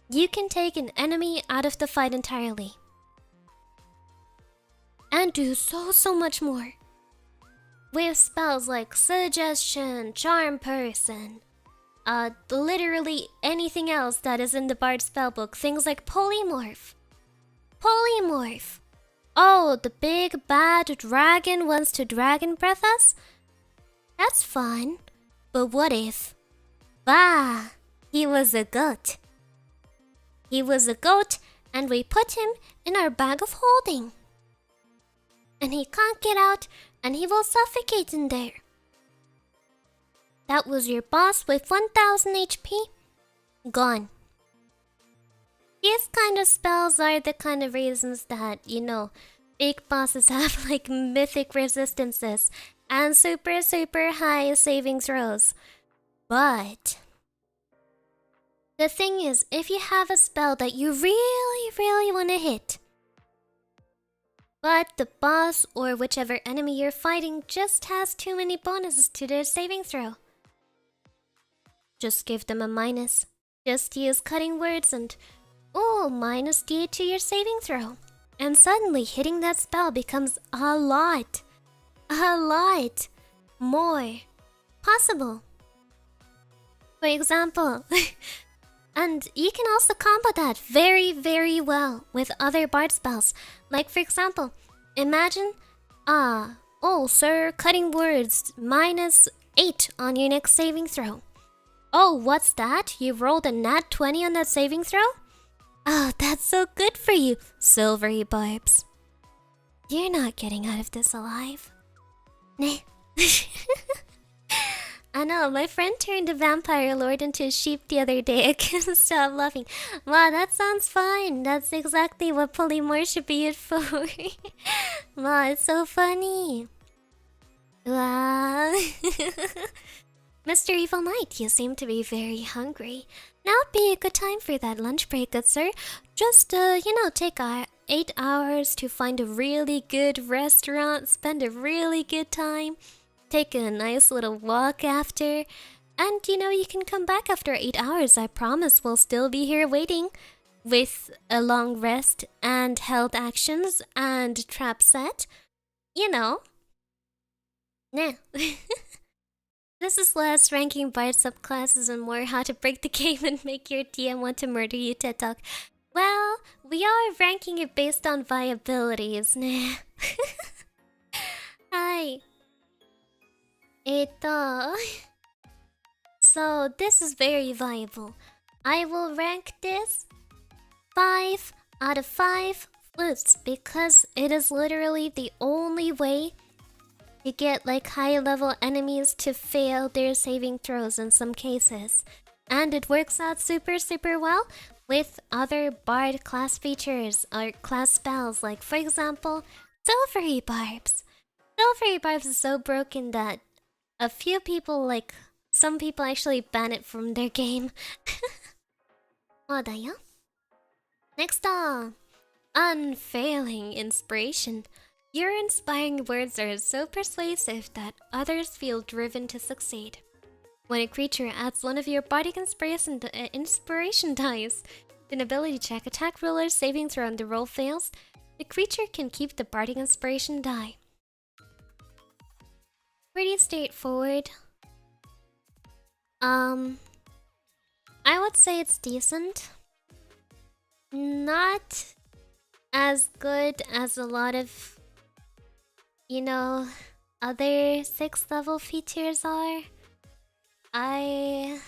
You can take an enemy out of the fight entirely. and do so much more. With spells like Suggestion, Charm Person, literally anything else that is in the Bard spellbook. Things like Polymorph. Polymorph! Oh, the big bad dragon wants to dragon breath us? That's fun. But what if... Bah! He was a goat. He was a goat, and we put him in our bag of holding. And he can't get out, and he will suffocate in there. That was your boss with 1000 HP? Gone. These kind of spells are the kind of reasons that, you know, big bosses have like mythic resistances and super high saving throws. But the thing is, if you have a spell that you really want to hit, but the boss or whichever enemy you're fighting just has too many bonuses to their saving throw, just give them a minus. Just use cutting words and minus D to your saving throw. And suddenly hitting that spell becomes a lot more possible. For example, and you can also combo that very well with other bard spells. Like for example, imagine, sir, cutting words, -8 on your next saving throw. Oh, what's that? You rolled a nat 20 on that saving throw? Oh, that's so good for you, silvery barbs. You're not getting out of this alive. Nah. I know, my friend turned a vampire lord into a sheep the other day. I couldn't stop laughing. Wow, that sounds fine. That's exactly what polymorph should be used for. Wow, it's so funny. Wow. Mr. Evil Knight, you seem to be very hungry. Now would be a good time for that lunch break, good sir. Just, take 8 hours to find a really good restaurant, spend a really good time, take a nice little walk after, and, you can come back after 8 hours. I promise we'll still be here waiting with a long rest and held actions and trap set. Nah. This is less ranking by subclasses and more how to break the game and make your DM want to murder you, TED Talk. Well, we are ranking it based on viabilities. Nah. Hi. So this is very viable. I will rank this 5 out of 5 flutes because it is literally the only way you get like high level enemies to fail their saving throws in some cases. And it works out super well with other bard class features or class spells, like for example, Silvery Barbs. Silvery Barbs is so broken that a few people, like some people actually ban it from their game. Next on, Unfailing Inspiration. Your inspiring words are so persuasive that others feel driven to succeed. When a creature adds one of your bardic inspiration dice to an ability check, attack, roll, or saving throw, and the roll fails, the creature can keep the bardic inspiration die. Pretty straightforward. I would say it's decent. Not as good as a lot of other 6th level features are. I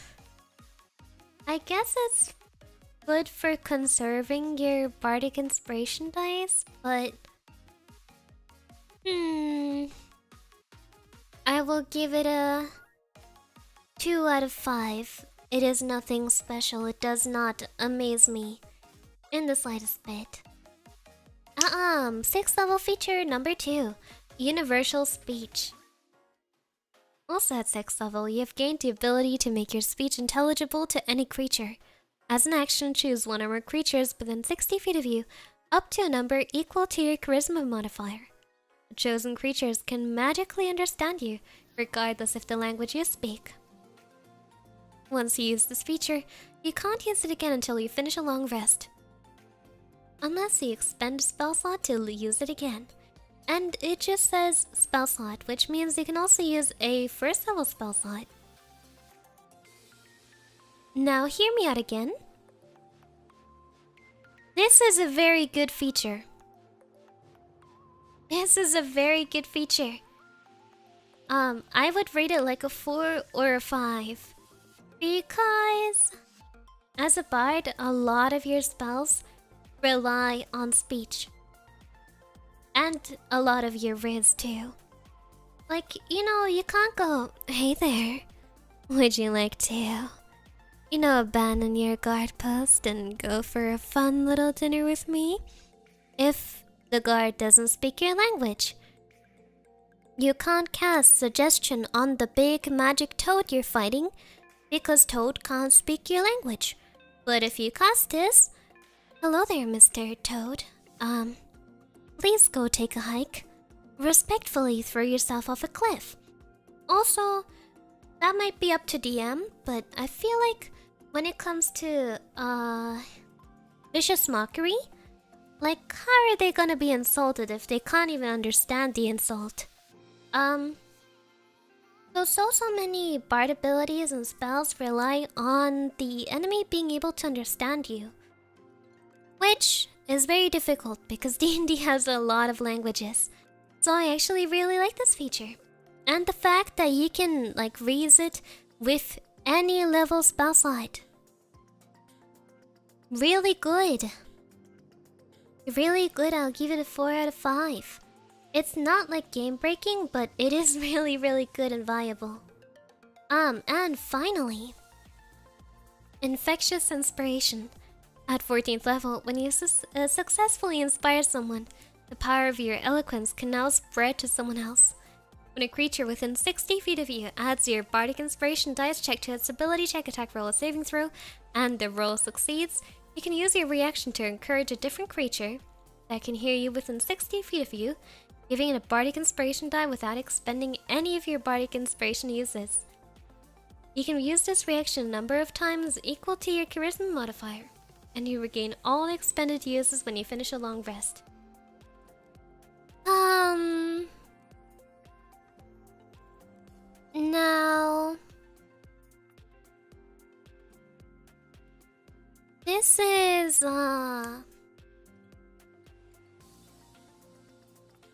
guess it's good for conserving your bardic inspiration dice, but I will give it a 2 out of 5. It is nothing special. It does not amaze me in the slightest bit. 6th level feature number 2. Universal Speech. Also at 6th level, you have gained the ability to make your speech intelligible to any creature. As an action, choose one or more creatures within 60 feet of you, up to a number equal to your charisma modifier. The chosen creatures can magically understand you, regardless of the language you speak. Once you use this feature, you can't use it again until you finish a long rest, unless you expend a spell slot to use it again. And it just says spell slot, which means you can also use a first level spell slot. Now hear me out again. This is a very good feature. This is a very good feature. I would rate it like a 4 or a 5. Because as a bard, a lot of your spells rely on speech. And a lot of your riz too. Like, you know, you can't go, "Hey there, would you like to, you know, abandon your guard post and go for a fun little dinner with me?" if the guard doesn't speak your language. You can't cast suggestion on the big magic toad you're fighting because toad can't speak your language. But if you cast this, "Hello there, Mr. Toad. Please go take a hike. Respectfully throw yourself off a cliff." Also, that might be up to DM, but I feel like when it comes to vicious mockery, like, how are they gonna be insulted if they can't even understand the insult? So many bard abilities and spells rely on the enemy being able to understand you, which is very difficult because D&D has a lot of languages. So I actually really like this feature. And the fact that you can, like, raise it with any level spell slot. Really good. Really good, I'll give it a 4 out of 5. It's not like game breaking, but it is really, really good and viable. And finally, Infectious Inspiration. At 14th level, when you successfully inspire someone, the power of your eloquence can now spread to someone else. When a creature within 60 feet of you adds your bardic inspiration dice check to its ability check, attack roll, or saving throw, and the roll succeeds, you can use your reaction to encourage a different creature that can hear you within 60 feet of you, giving it a bardic inspiration die without expending any of your bardic inspiration uses. You can use this reaction a number of times equal to your charisma modifier, and you regain all expended uses when you finish a long rest. Now, this is, I'm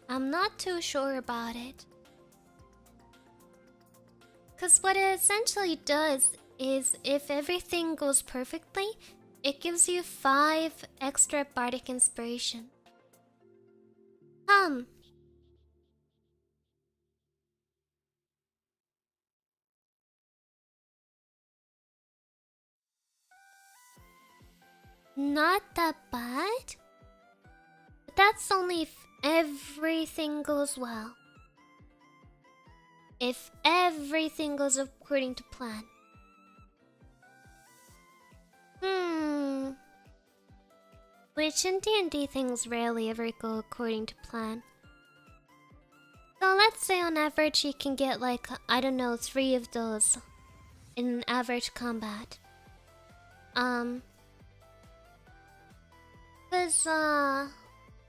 not too sure about it. Because what it essentially does is, if everything goes perfectly, it gives you 5 extra bardic inspiration. Not that bad. But that's only if everything goes well. If everything goes according to plan. Which in D&D things rarely ever go according to plan. So let's say on average you can get like, I don't know, 3 of those in average combat.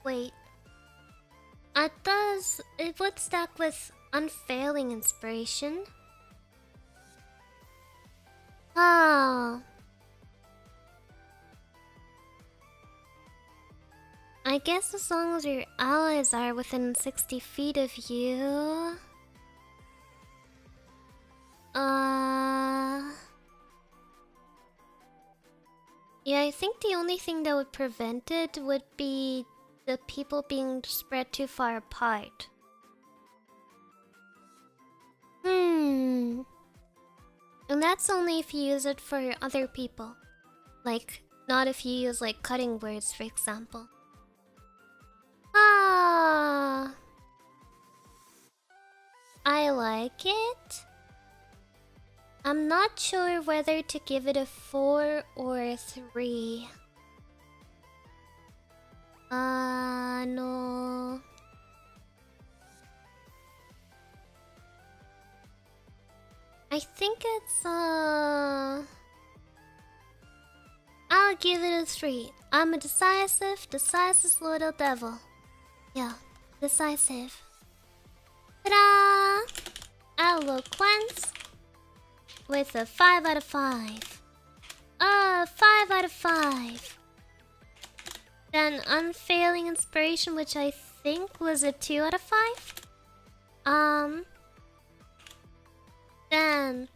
Wait. It would stack with unfailing inspiration. Oh. I guess as long as your allies are within 60 feet of you. Yeah, I think the only thing that would prevent it would be the people being spread too far apart. And that's only if you use it for other people. Like, not if you use like cutting words, for example. I like it. I'm not sure whether to give it a 4 or a 3. No. I think it's, I'll give it a 3. I'm a decisive little devil. Yeah, Decisive. Ta-da! Eloquence with a 5 out of 5. 5 out of 5. Then Unfailing Inspiration, which I think was a 2 out of 5. Then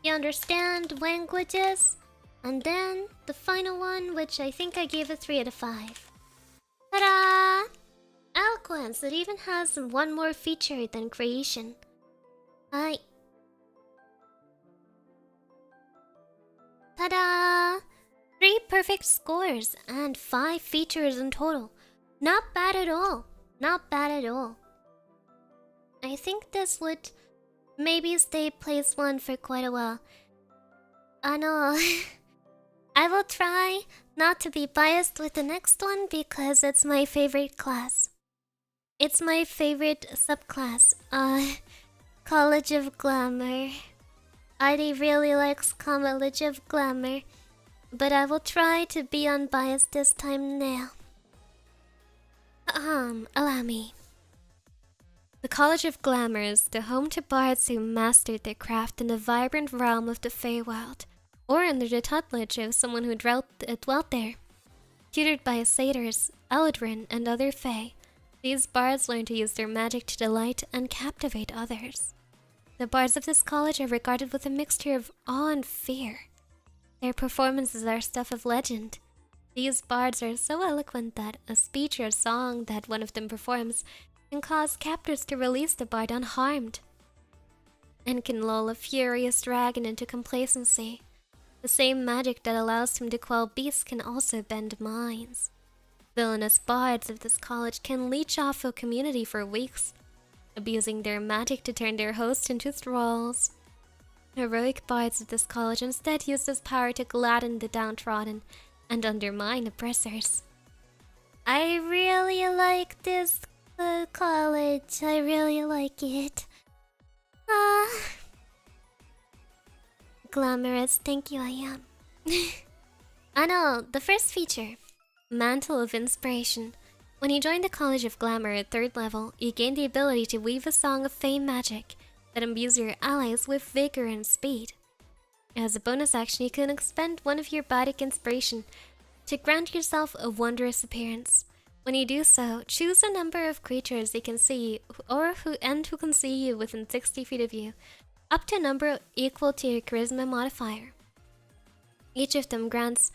You Understand Languages. And then the final one, which I think I gave a 3 out of 5. Ta-da! Eloquence, it even has one more feature than Creation. Ta-da! 3 perfect scores and 5 features in total. Not bad at all. Not bad at all. I think this would maybe stay place 1 for quite a while. I know. I will try not to be biased with the next one because it's my favorite class. It's my favorite subclass. College of Glamour. Airi really likes College of Glamour, but I will try to be unbiased this time now. Allow me. The College of Glamour is the home to bards who mastered their craft in the vibrant realm of the Feywild, or under the tutelage of someone who dwelt there. Tutored by satyrs, Eldrin, and other Fey, these bards learn to use their magic to delight and captivate others. The bards of this college are regarded with a mixture of awe and fear. Their performances are stuff of legend. These bards are so eloquent that a speech or song that one of them performs can cause captors to release the bard unharmed, and can lull a furious dragon into complacency. The same magic that allows him to quell beasts can also bend minds. Villainous bards of this college can leech off a community for weeks, abusing their magic to turn their host into thralls. Heroic bards of this college instead use this power to gladden the downtrodden and undermine oppressors. I really like this college. I really like it. Glamorous, thank you, I am. I know, the first feature, Mantle of Inspiration. When you join the College of Glamour at 3rd level, you gain the ability to weave a song of fame magic that imbues your allies with vigor and speed. As a bonus action, you can expend one of your bardic inspiration to grant yourself a wondrous appearance. When you do so, choose a number of creatures you can see who can see you within 60 feet of you, up to a number equal to your charisma modifier. Each of them gains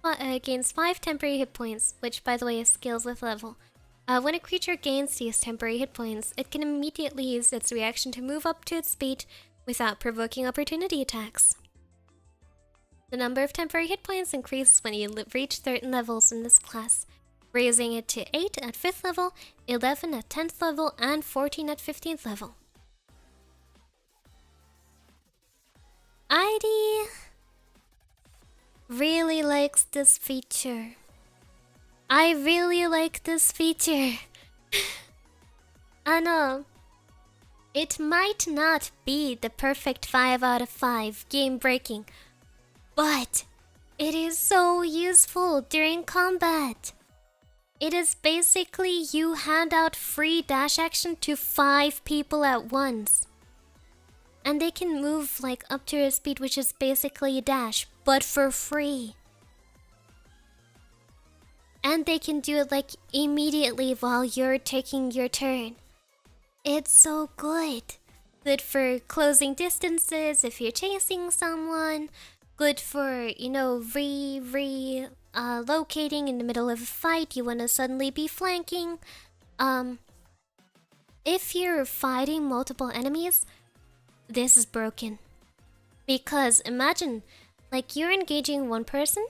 5 temporary hit points, which by the way scales with level. When a creature gains these temporary hit points, it can immediately use its reaction to move up to its speed without provoking opportunity attacks. The number of temporary hit points increases when you reach certain levels in this class, raising it to 8 at 5th level, 11 at 10th level, and 14 at 15th level. Airi really likes this feature. I really like this feature. I know. It might not be the perfect 5 out of 5 game breaking, but it is so useful during combat. It is basically you hand out free dash action to 5 people at once. And they can move like up to a speed which is basically a dash, but for free. And they can do it like immediately while you're taking your turn. It's so good. Good for closing distances if you're chasing someone. Good for, locating in the middle of a fight. You want to suddenly be flanking. If you're fighting multiple enemies, this is broken. Because imagine, like you're engaging one person.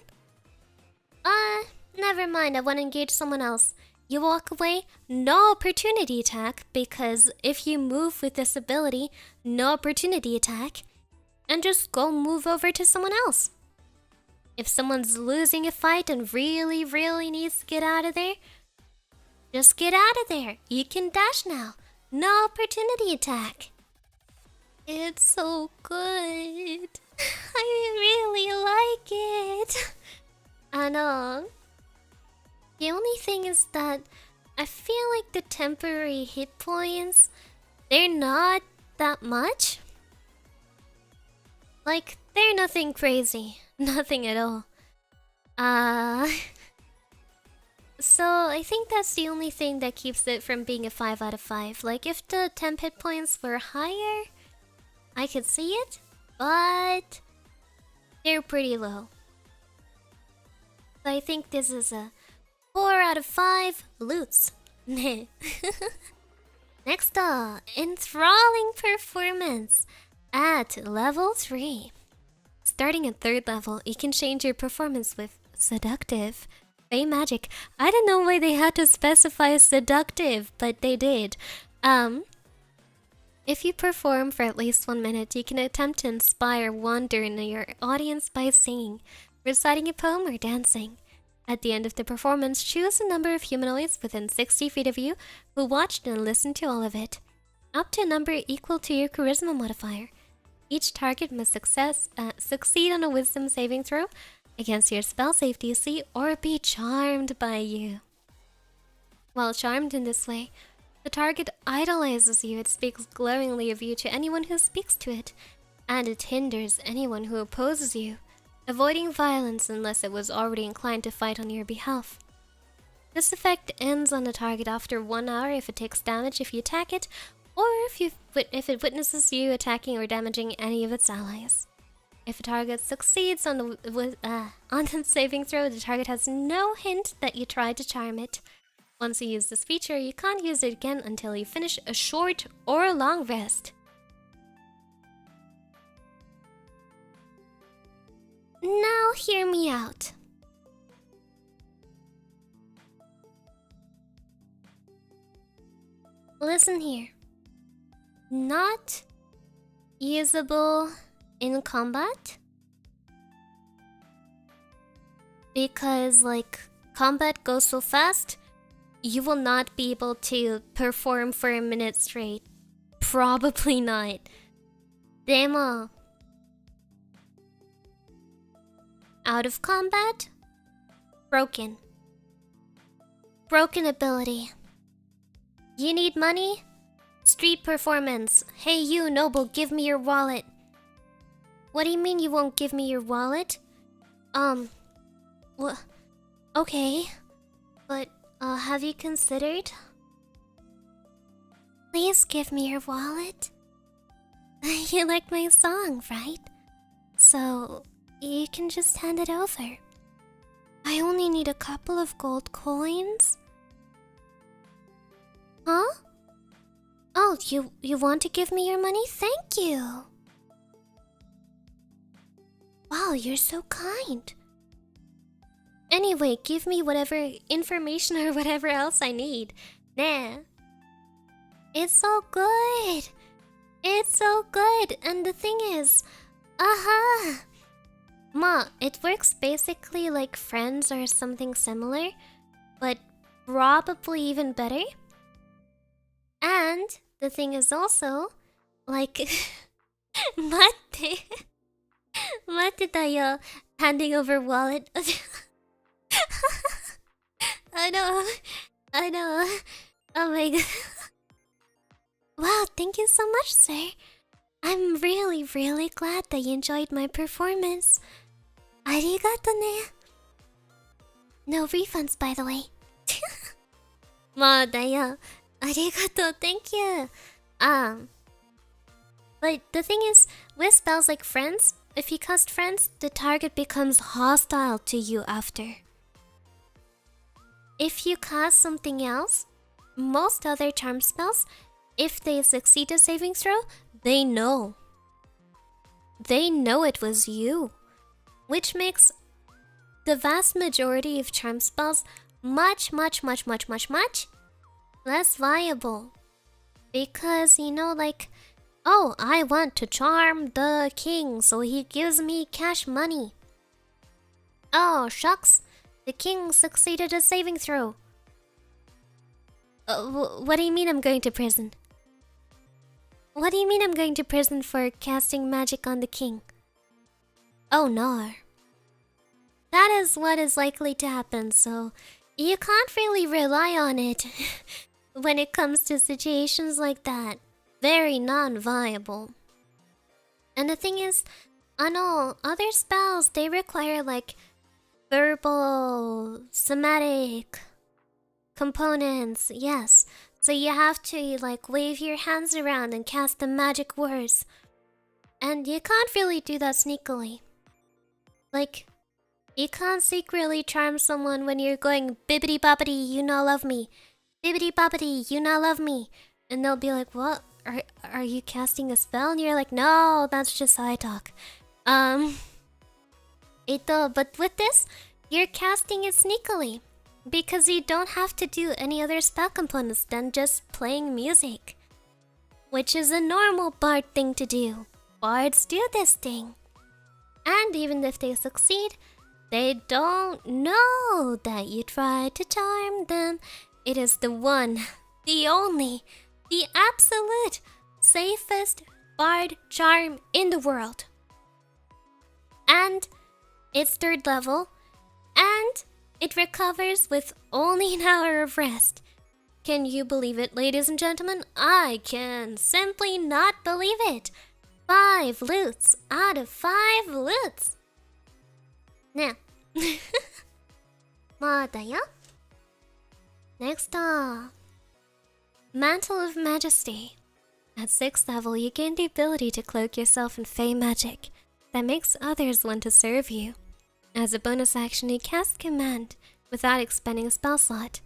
Never mind, I want to engage someone else. You walk away, no opportunity attack, because if you move with this ability, no opportunity attack, and just go move over to someone else. If someone's losing a fight and really, really needs to get out of there, just get out of there. You can dash now. No opportunity attack. It's so good. I really like it. I know. The only thing is that I feel like the temporary hit points, they're not that much. Like, they're nothing crazy. Nothing at all. So I think that's the only thing that keeps it from being a 5 out of 5. Like, if the temp hit points were higher, I could see it, but they're pretty low. So I think this is a 4 out of 5 loots. Next up, enthralling performance at level 3. Starting at 3rd level, you can change your performance with seductive, fey magic. I don't know why they had to specify seductive, but they did. If you perform for at least 1 minute, you can attempt to inspire wonder in your audience by singing, reciting a poem, or dancing. At the end of the performance, choose a number of humanoids within 60 feet of you who watched and listened to all of it, up to a number equal to your charisma modifier. Each target must succeed on a wisdom saving throw against your spell save DC or be charmed by you. While charmed in this way, the target idolizes you. It speaks glowingly of you to anyone who speaks to it, and it hinders anyone who opposes you, avoiding violence unless it was already inclined to fight on your behalf. This effect ends on the target after 1 hour if it takes damage if you attack it, or if it witnesses you attacking or damaging any of its allies. If a target succeeds on the saving throw, the target has no hint that you tried to charm it. Once you use this feature, you can't use it again until you finish a short or a long rest. Now hear me out. Listen here. Not usable in combat, because like combat goes so fast, you will not be able to perform for a minute straight. Probably not. Demo. Out of combat, broken. Broken ability. You need money? Street performance. Hey you, noble, give me your wallet. What do you mean you won't give me your wallet? Okay. But, have you considered? Please give me your wallet. You like my song, right? So, you can just hand it over. I only need a couple of gold coins. Huh? Oh, you want to give me your money? Thank you. Wow, you're so kind. Anyway, give me whatever information or whatever else I need. Nah. It's so good. It's so good. And the thing is, Ma, it works basically like Friends or something similar, but probably even better. And the thing is also, like, Mate tayo, handing over wallet. I know. Oh my god. Wow, thank you so much, sir. I'm really, really glad that you enjoyed my performance. Arigato ne. No refunds, by the way. Ma dayo. Arigato, thank you. But the thing is, with spells like Friends, if you cast Friends, the target becomes hostile to you after. If you cast something else, most other charm spells, if they succeed a saving throw, they know. They know it was you. Which makes the vast majority of charm spells much less viable. Because, you know, like, oh, I want to charm the king, so he gives me cash money. Oh, shucks, the king succeeded a saving throw. What do you mean I'm going to prison? What do you mean I'm going to prison for casting magic on the king? Oh no. That is what is likely to happen, so you can't really rely on it when it comes to situations like that. Very non-viable. And the thing is, I know other spells, they require like verbal, somatic components, yes. So you have to like wave your hands around and cast the magic words. And you can't really do that sneakily. Like, you can't secretly charm someone when you're going bibbity boppity, you now love me. Bibbity boppity, you now love me. And they'll be like, what? Are you casting a spell? And you're like, no, that's just how I talk. But with this, you're casting it sneakily. Because you don't have to do any other spell components than just playing music. Which is a normal bard thing to do. Bards do this thing. And even if they succeed, they don't know that you tried to charm them. It is the one, the only, the absolute safest bard charm in the world. And it's 3rd level, and it recovers with only an hour of rest. Can you believe it, ladies and gentlemen? I can simply not believe it. 5 loots out of 5 loots. Now, まだよ. Next Mantle of Majesty. At 6th level, you gain the ability to cloak yourself in fey magic that makes others want to serve you. As a bonus action, you cast Command without expending a spell slot,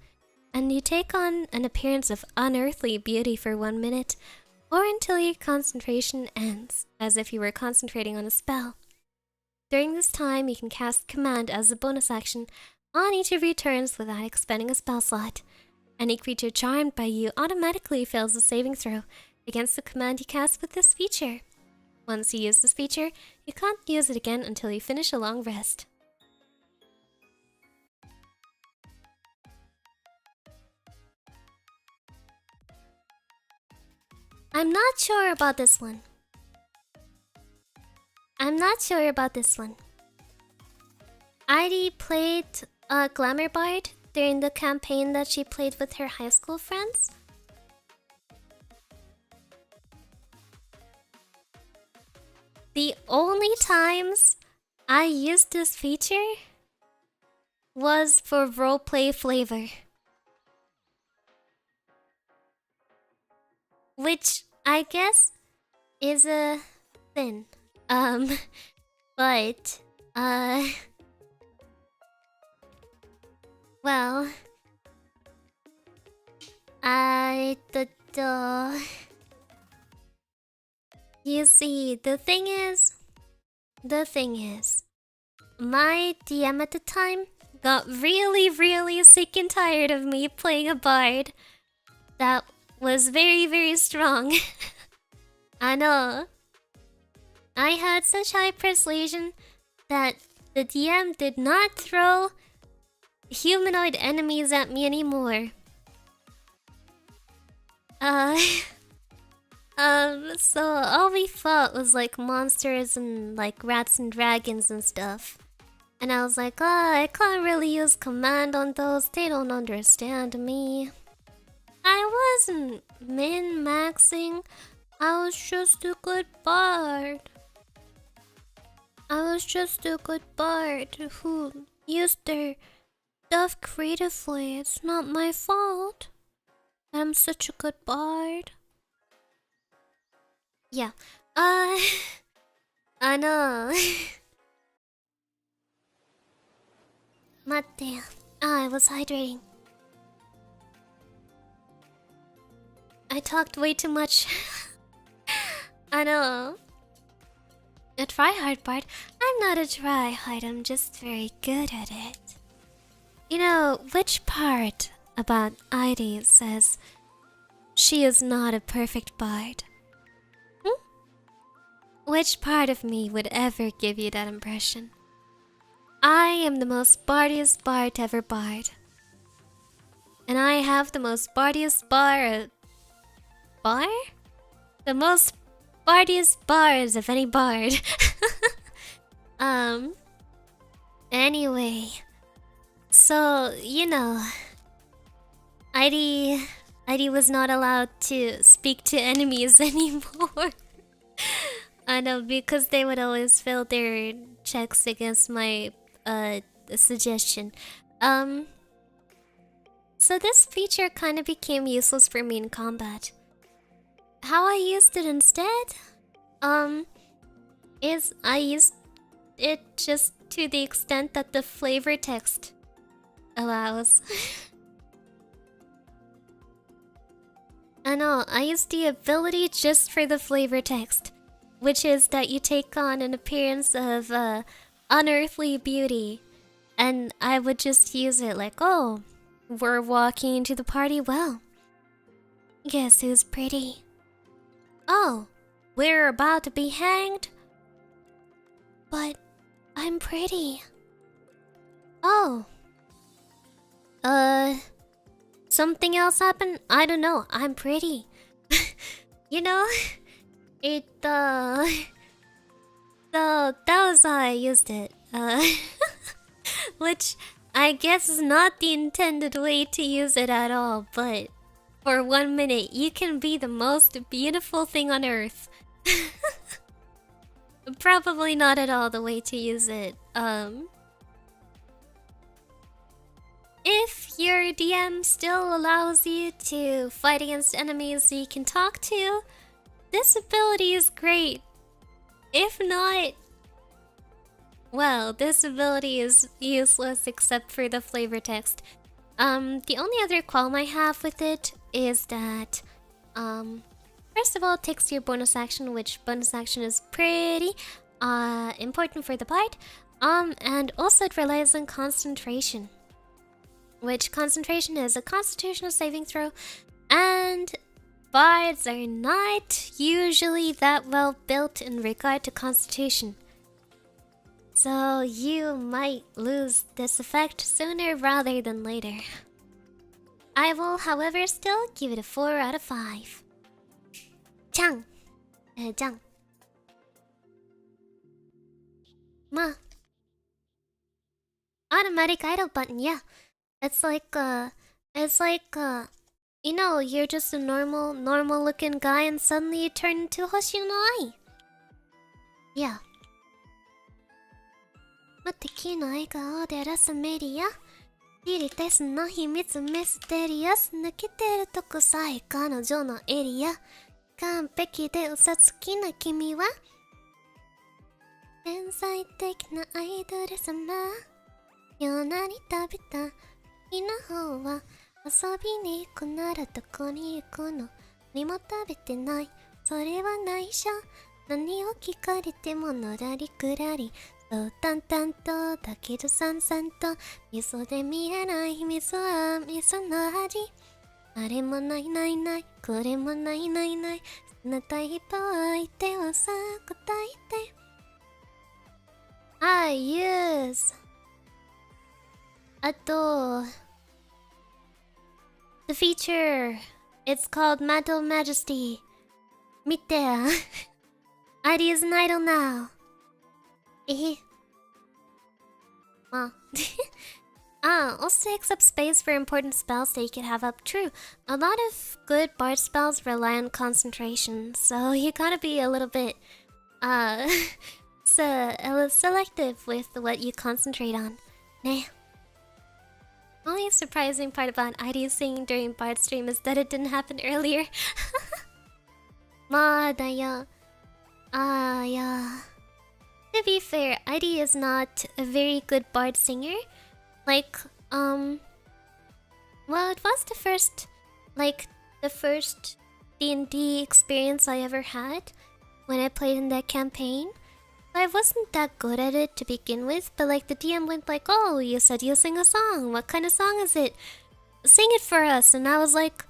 and you take on an appearance of unearthly beauty for 1 minute, or until your concentration ends, as if you were concentrating on a spell. During this time, you can cast Command as a bonus action on each of your turns without expending a spell slot. Any creature charmed by you automatically fails a saving throw against the command you cast with this feature. Once you use this feature, you can't use it again until you finish a long rest. I'm not sure about this one. Airi played Glamour Bard during the campaign that she played with her high school friends. The only times I used this feature was for roleplay flavor. Which I guess is a thing. But, well, you see, the thing is, my DM at the time got really sick and tired of me playing a bard that was very strong. I know. I had such high persuasion that the DM did not throw humanoid enemies at me anymore. So all we fought was like monsters and like rats and dragons and stuff. And I was like, I can't really use command on those, they don't understand me. I wasn't min-maxing, I was just a good bard. Who used their stuff creatively. It's not my fault. I'm such a good bard. Yeah. I know. 待ってよ. I was hydrating. I talked way too much. I know. A try-hard bard? I'm not a try-hard, I'm just very good at it. You know, which part about Airi says she is not a perfect bard? Which part of me would ever give you that impression? I am the most bardiest bard to ever bard. And I have the most bardiest bar? The most bardiest bars of any bard. Anyway. So, you know, Airi was not allowed to speak to enemies anymore. I know, because they would always fail their checks against my suggestion. Um so this feature kind of became useless for me in combat. How I used it instead? Is I used it just to the extent that the flavor text allows. I know, I used the ability just for the flavor text, which is that you take on an appearance of unearthly beauty, and I would just use it like, oh, we're walking into the party, well, guess who's pretty? Oh, we're about to be hanged? But I'm pretty. Oh. Something else happened? I don't know. I'm pretty. You know? It, So, that was how I used it. Which I guess is not the intended way to use it at all, but for 1 minute, you can be the most beautiful thing on earth. Probably not at all the way to use it. If your DM still allows you to fight against enemies you can talk to, this ability is great. If not, well, this ability is useless except for the flavor text. The only other qualm I have with it is that, first of all, it takes your bonus action, which bonus action is pretty important for the part. And also it relies on concentration, which concentration is a constitutional saving throw, and bards are not usually that well built in regard to constitution. So you might lose this effect sooner rather than later. I will, however, still give it a 4 out of 5. Chang. Chang. Ma. Automatic idle button, yeah. It's like, you know, you're just a normal looking guy and suddenly you turn into Hoshino Ai. Yeah. 待って、キーの笑顔でラスメリア。リリテスの秘密ミステリアス。抜けてるとこさえ彼女のエリア。完璧で嘘つきな君は天才的なアイドル様。夜なに食べた日の方は遊びに行くならどこに行くのにも食べてない。それは内緒。何を聞かれてものらりくらり。そう淡々とだけどさんさんと味噌で見えない秘密は味噌の味。あれもないないないこれもないないない。そのタイプを相手をさ答えて。I use あと the feature it's called Mantle Majesty 見てAiri is an idol now also takes up space for important spells that you could have up. True, a lot of good bard spells rely on concentration, so you gotta be a little bit selective with what you concentrate on. Nah. Only surprising part about Airi singing during bard stream is that it didn't happen earlier. Yeah. To be fair, Airi is not a very good bard singer. Like, well, it was the first D&D experience I ever had when I played in that campaign. I wasn't that good at it to begin with, but like the DM went like, oh, you said you'll sing a song. What kind of song is it? Sing it for us. And I was like,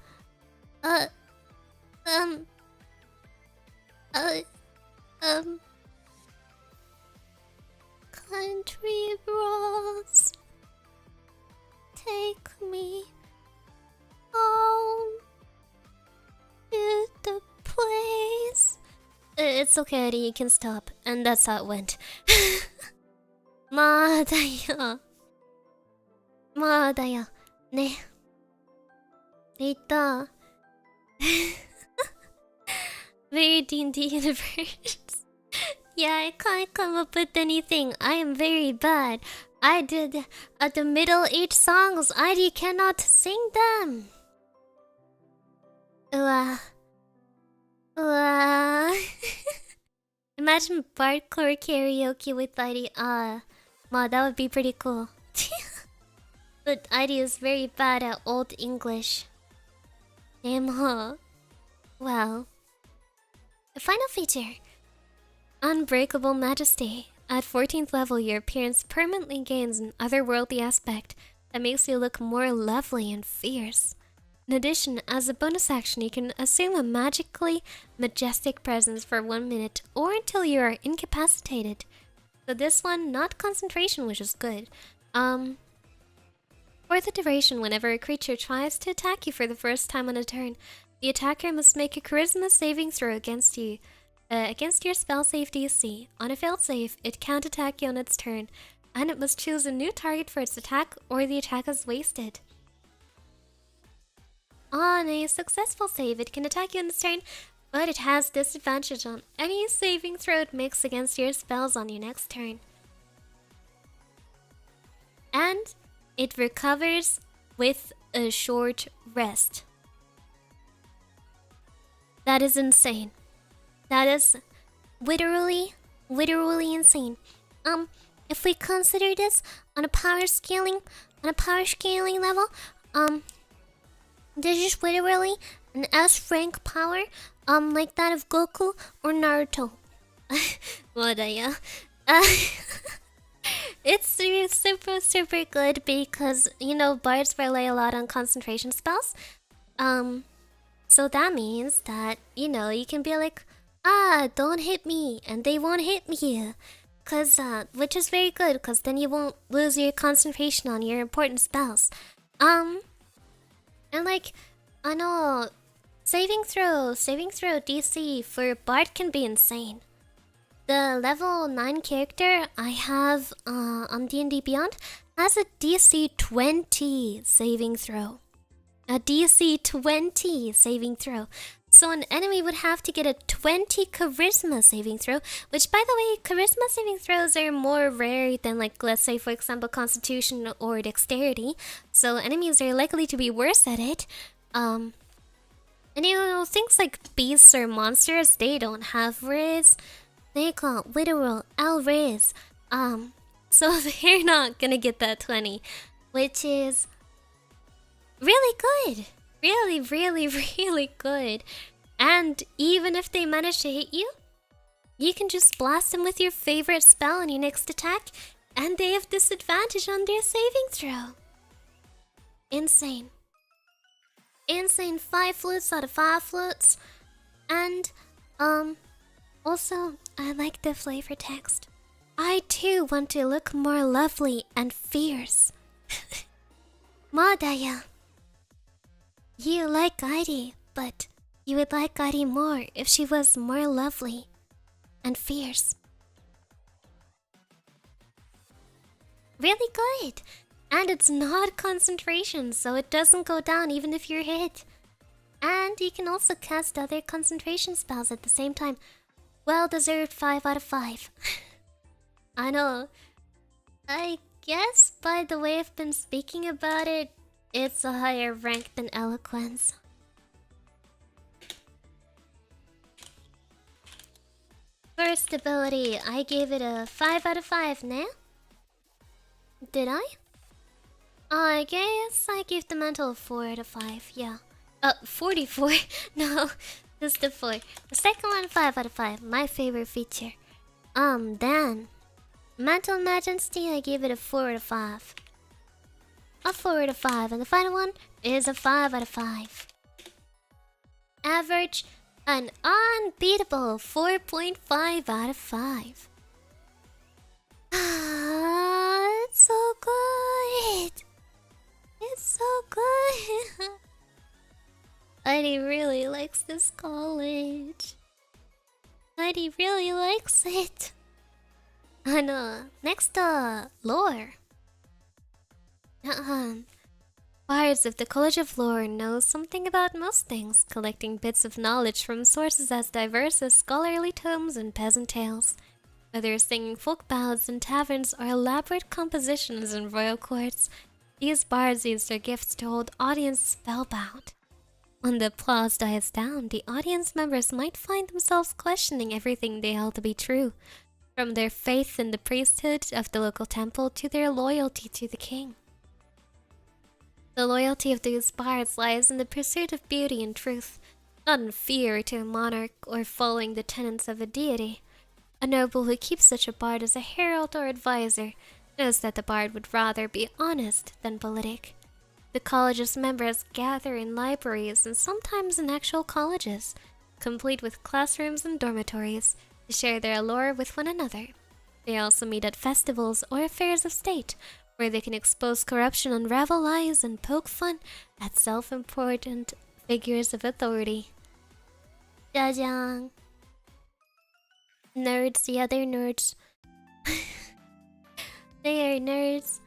country roads take me home to the place. It's okay, Eddie, you can stop. And that's how it went. まあだよ。まあだよ。ね。Very D&D universe. Yeah, I can't come up with anything. I am very bad. I did the middle-aged songs. I cannot sing them. Imagine hardcore karaoke with Airi. Ma, that would be pretty cool. But Airi is very bad at Old English. Damn, huh? Well. The final feature. Unbreakable Majesty. At 14th level, your appearance permanently gains an otherworldly aspect that makes you look more lovely and fierce. In addition, as a bonus action, you can assume a magically majestic presence for 1 minute or until you are incapacitated. So this one, not concentration, which is good. For the duration, whenever a creature tries to attack you for the first time on a turn, the attacker must make a charisma saving throw against you. Against your spell save DC. On a failed save, it can't attack you on its turn, and it must choose a new target for its attack or the attack is wasted. On a successful save, it can attack you on its turn, but it has disadvantage on any saving throw it makes against your spells on your next turn. And it recovers with a short rest. That is insane. That is literally insane. If we consider this on a power scaling level, this is literally an S rank power, like that of Goku or Naruto. Wadaya. It's super good because, you know, bards rely a lot on concentration spells. So that means that, you know, you can be like, don't hit me, and they won't hit me. Which is very good, because then you won't lose your concentration on your important spells. And like, I know, saving throw DC for Bard can be insane. The level 9 character I have on D&D Beyond has a DC 20 saving throw. A DC 20 saving throw. So an enemy would have to get a 20 charisma saving throw, which, by the way, charisma saving throws are more rare than, like, let's say, for example, constitution or dexterity. So enemies are likely to be worse at it. And you know, things like beasts or monsters, they don't have riz. They got literal L-riz. So they're not gonna get that 20, which is really good. Really good. And even if they manage to hit you, you can just blast them with your favorite spell on your next attack, and they have disadvantage on their saving throw. Insane. 5 flutes out of 5 flutes. And, also, I like the flavor text. I too want to look more lovely and fierce. Madaya. You like Airi, but you would like Airi more if she was more lovely and fierce. Really good! And it's not concentration, so it doesn't go down even if you're hit. And you can also cast other concentration spells at the same time. Well deserved 5 out of 5. I know. I guess by the way I've been speaking about it, it's a higher rank than Eloquence. First ability, I gave it a 5 out of 5, nah? Did I? I guess I gave the mantle a 4 out of 5, yeah. 44? No, just a 4. The second one, 5 out of 5, my favorite feature. Then Mantle Majesty, I gave it a 4 out of 5. A 4 out of 5, and the final one is a 5 out of 5. Average, an unbeatable 4.5 out of 5. It's so good. It's so good. Airi really likes this college. Airi really likes it. And next, lore. Bards of the College of Lore know something about most things, collecting bits of knowledge from sources as diverse as scholarly tomes and peasant tales. Whether singing folk ballads in taverns or elaborate compositions in royal courts, these bards use their gifts to hold audience spellbound. When the applause dies down, the audience members might find themselves questioning everything they held to be true, from their faith in the priesthood of the local temple to their loyalty to the king. The loyalty of these bards lies in the pursuit of beauty and truth, not in fear to a monarch or following the tenets of a deity. A noble who keeps such a bard as a herald or advisor knows that the bard would rather be honest than politic. The college's members gather in libraries and sometimes in actual colleges, complete with classrooms and dormitories, to share their lore with one another. They also meet at festivals or affairs of state, where they can expose corruption, unravel lies, and poke fun at self-important figures of authority. Jajang. Nerds, yeah, they're nerds. They are nerds.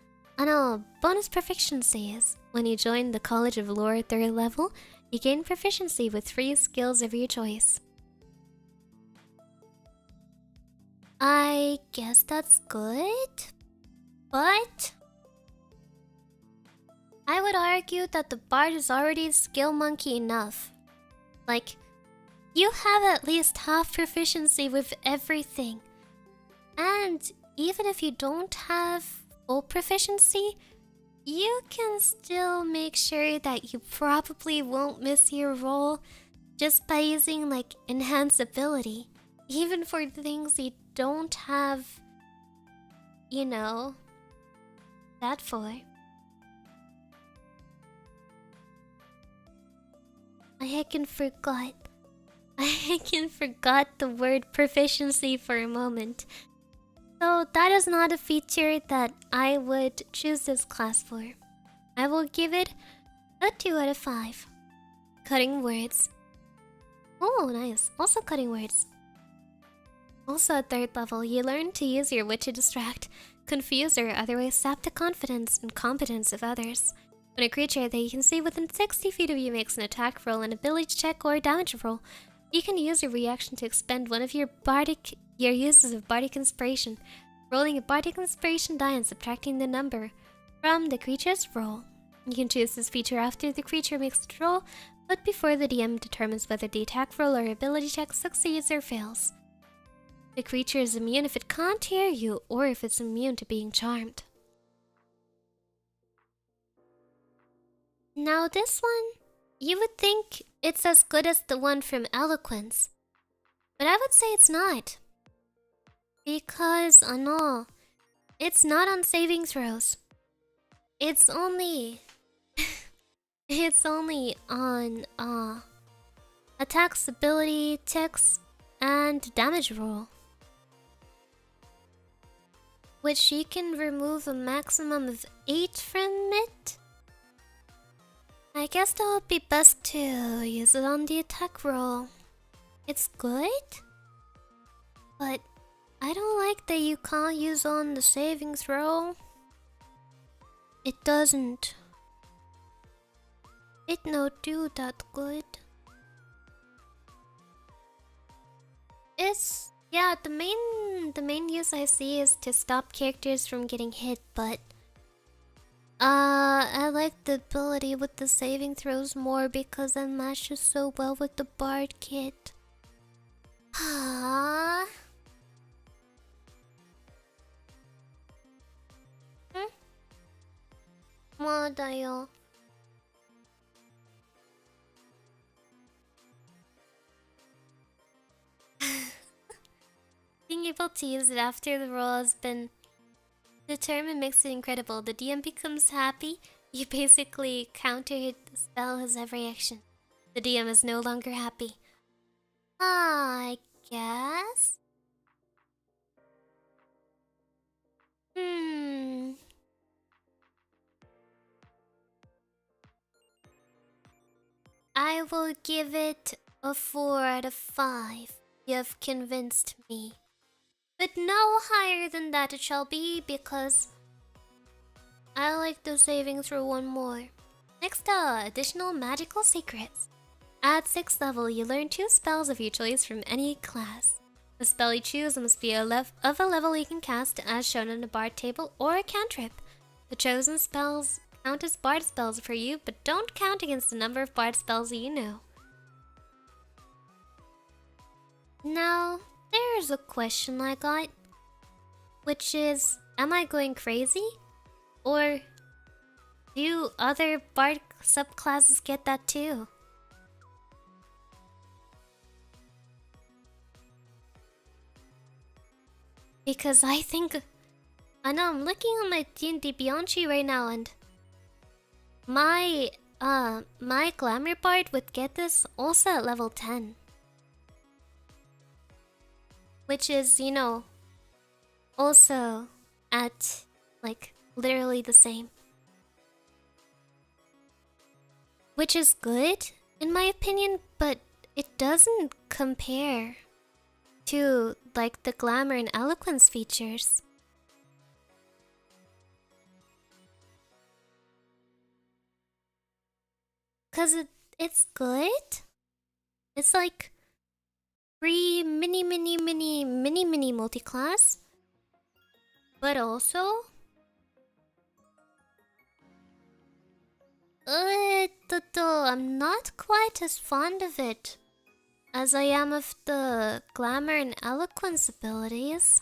Bonus proficiencies. When you join the College of Lore 3rd level, you gain proficiency with 3 skills of your choice. I guess that's good, but I would argue that the bard is already skill monkey enough. Like, you have at least half proficiency with everything. And even if you don't have full proficiency, you can still make sure that you probably won't miss your roll just by using like enhanced ability. Even for things you don't have, you know, that for. I heckin' forgot. I heckin' forgot the word proficiency for a moment. So that is not a feature that I would choose this class for. I will give it a 2 out of 5. Cutting words. Oh, nice. Also cutting words. Also at 3rd level, you learn to use your wit to distract, confuse, or otherwise sap the confidence and competence of others. When a creature that you can see within 60 feet of you makes an attack roll, an ability check, or a damage roll, you can use your reaction to expend one of your uses of Bardic Inspiration, rolling a Bardic Inspiration die and subtracting the number from the creature's roll. You can choose this feature after the creature makes its roll, but before the DM determines whether the attack roll or ability check succeeds or fails. The creature is immune if it can't hear you, or if it's immune to being charmed. Now this one, you would think it's as good as the one from Eloquence, but I would say it's not. Because, it's not on saving throws. It's only... it's only on, attacks, ability, checks, and damage roll. Which you can remove a maximum of 8 from it. I guess that would be best to use it on the attack roll. It's good, but I don't like that you can't use on the saving throw. It doesn't. It no do that good. It's yeah, the main use I see is to stop characters from getting hit, but I like the ability with the saving throws more because it matches so well with the bard kit. Ah. 뭐다요? Being able to use it after the roll has been determined makes it incredible. The DM becomes happy. You basically counter the spell as every action. The DM is no longer happy. I guess. I will give it a 4 out of 5. You have convinced me. But no higher than that it shall be, because I like the saving throw one more. Next up, additional magical secrets. At 6th level, you learn 2 spells of your choice from any class. The spell you choose must be of a level you can cast as shown on the bard table or a cantrip. The chosen spells count as bard spells for you, but don't count against the number of bard spells you know. Now, there's a question I got, which is, am I going crazy? Or do other bard subclasses get that too? Because I know I'm looking on my D&D Beyond tree right now, and my glamour bard would get this also at level 10. Which is, you know, also at like literally the same. Which is good in my opinion, but it doesn't compare to like the glamour and eloquence features. Cause it's good. It's like free mini multi-class. But also I'm not quite as fond of it as I am of the glamour and eloquence abilities.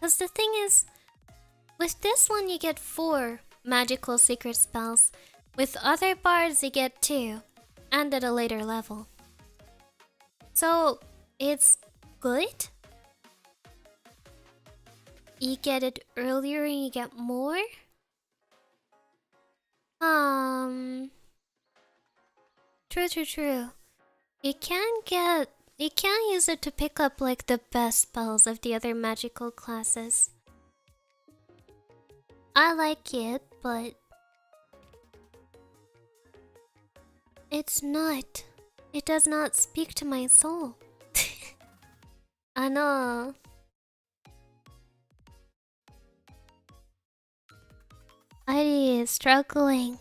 Cause the thing is, with this one you get 4 magical secret spells. With other bards you get 2, and at a later level. So it's good. You get it earlier and you get more. True. You can't use it to pick up like the best spells of the other magical classes. I like it, but it's not. It does not speak to my soul. I know. Airi is struggling.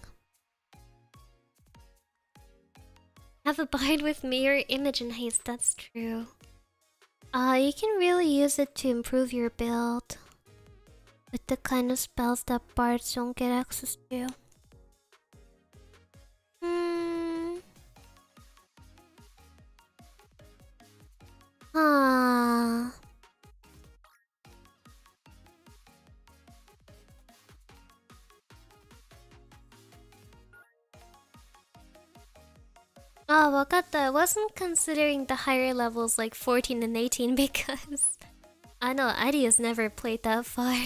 Have a bard with mirror image and haste, that's true. You can really use it to improve your build with the kind of spells that bards don't get access to. Oh, wakata. I wasn't considering the higher levels like 14 and 18 because I know Airi has never played that far.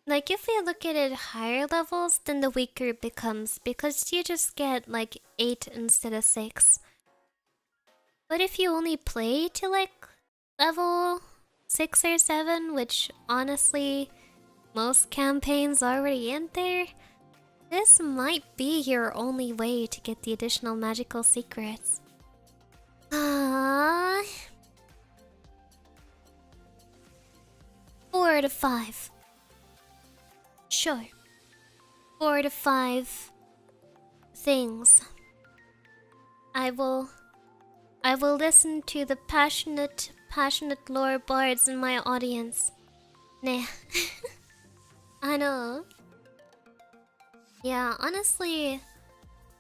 Like if you look at it higher levels, then the weaker it becomes because you just get like 8 instead of 6. But if you only play to like level 6 or 7, which honestly most campaigns already in there, this might be your only way to get the additional magical secrets. 4 out of 5. Sure. 4 to 5 things. I will listen to the passionate lore bards in my audience. Nah. I know. Yeah, honestly,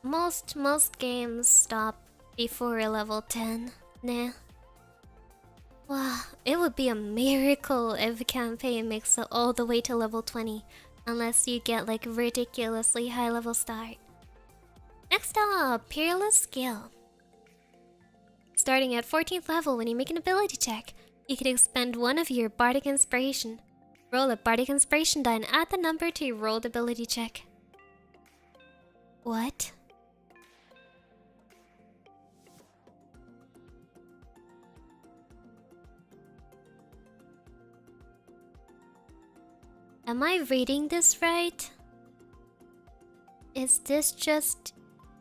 most games stop before level 10. Nah. Wow, it would be a miracle if a campaign makes it all the way to level 20. Unless you get like ridiculously high level start. Next up, Peerless Skill. Starting at 14th level, when you make an ability check, you can expend one of your Bardic Inspiration. Roll a Bardic Inspiration die and add the number to your rolled ability check. What? Am I reading this right? Is this just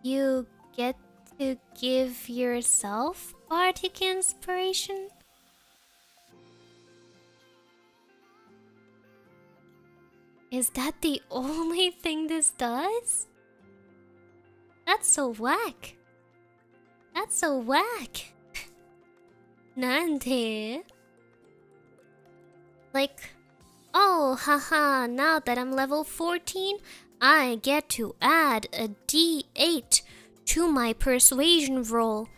you get to give yourself bardic inspiration? Is that the only thing this does? That's so whack. That's so whack. Nande? Like, oh, haha, now that I'm level 14, I get to add a D8 to my persuasion roll.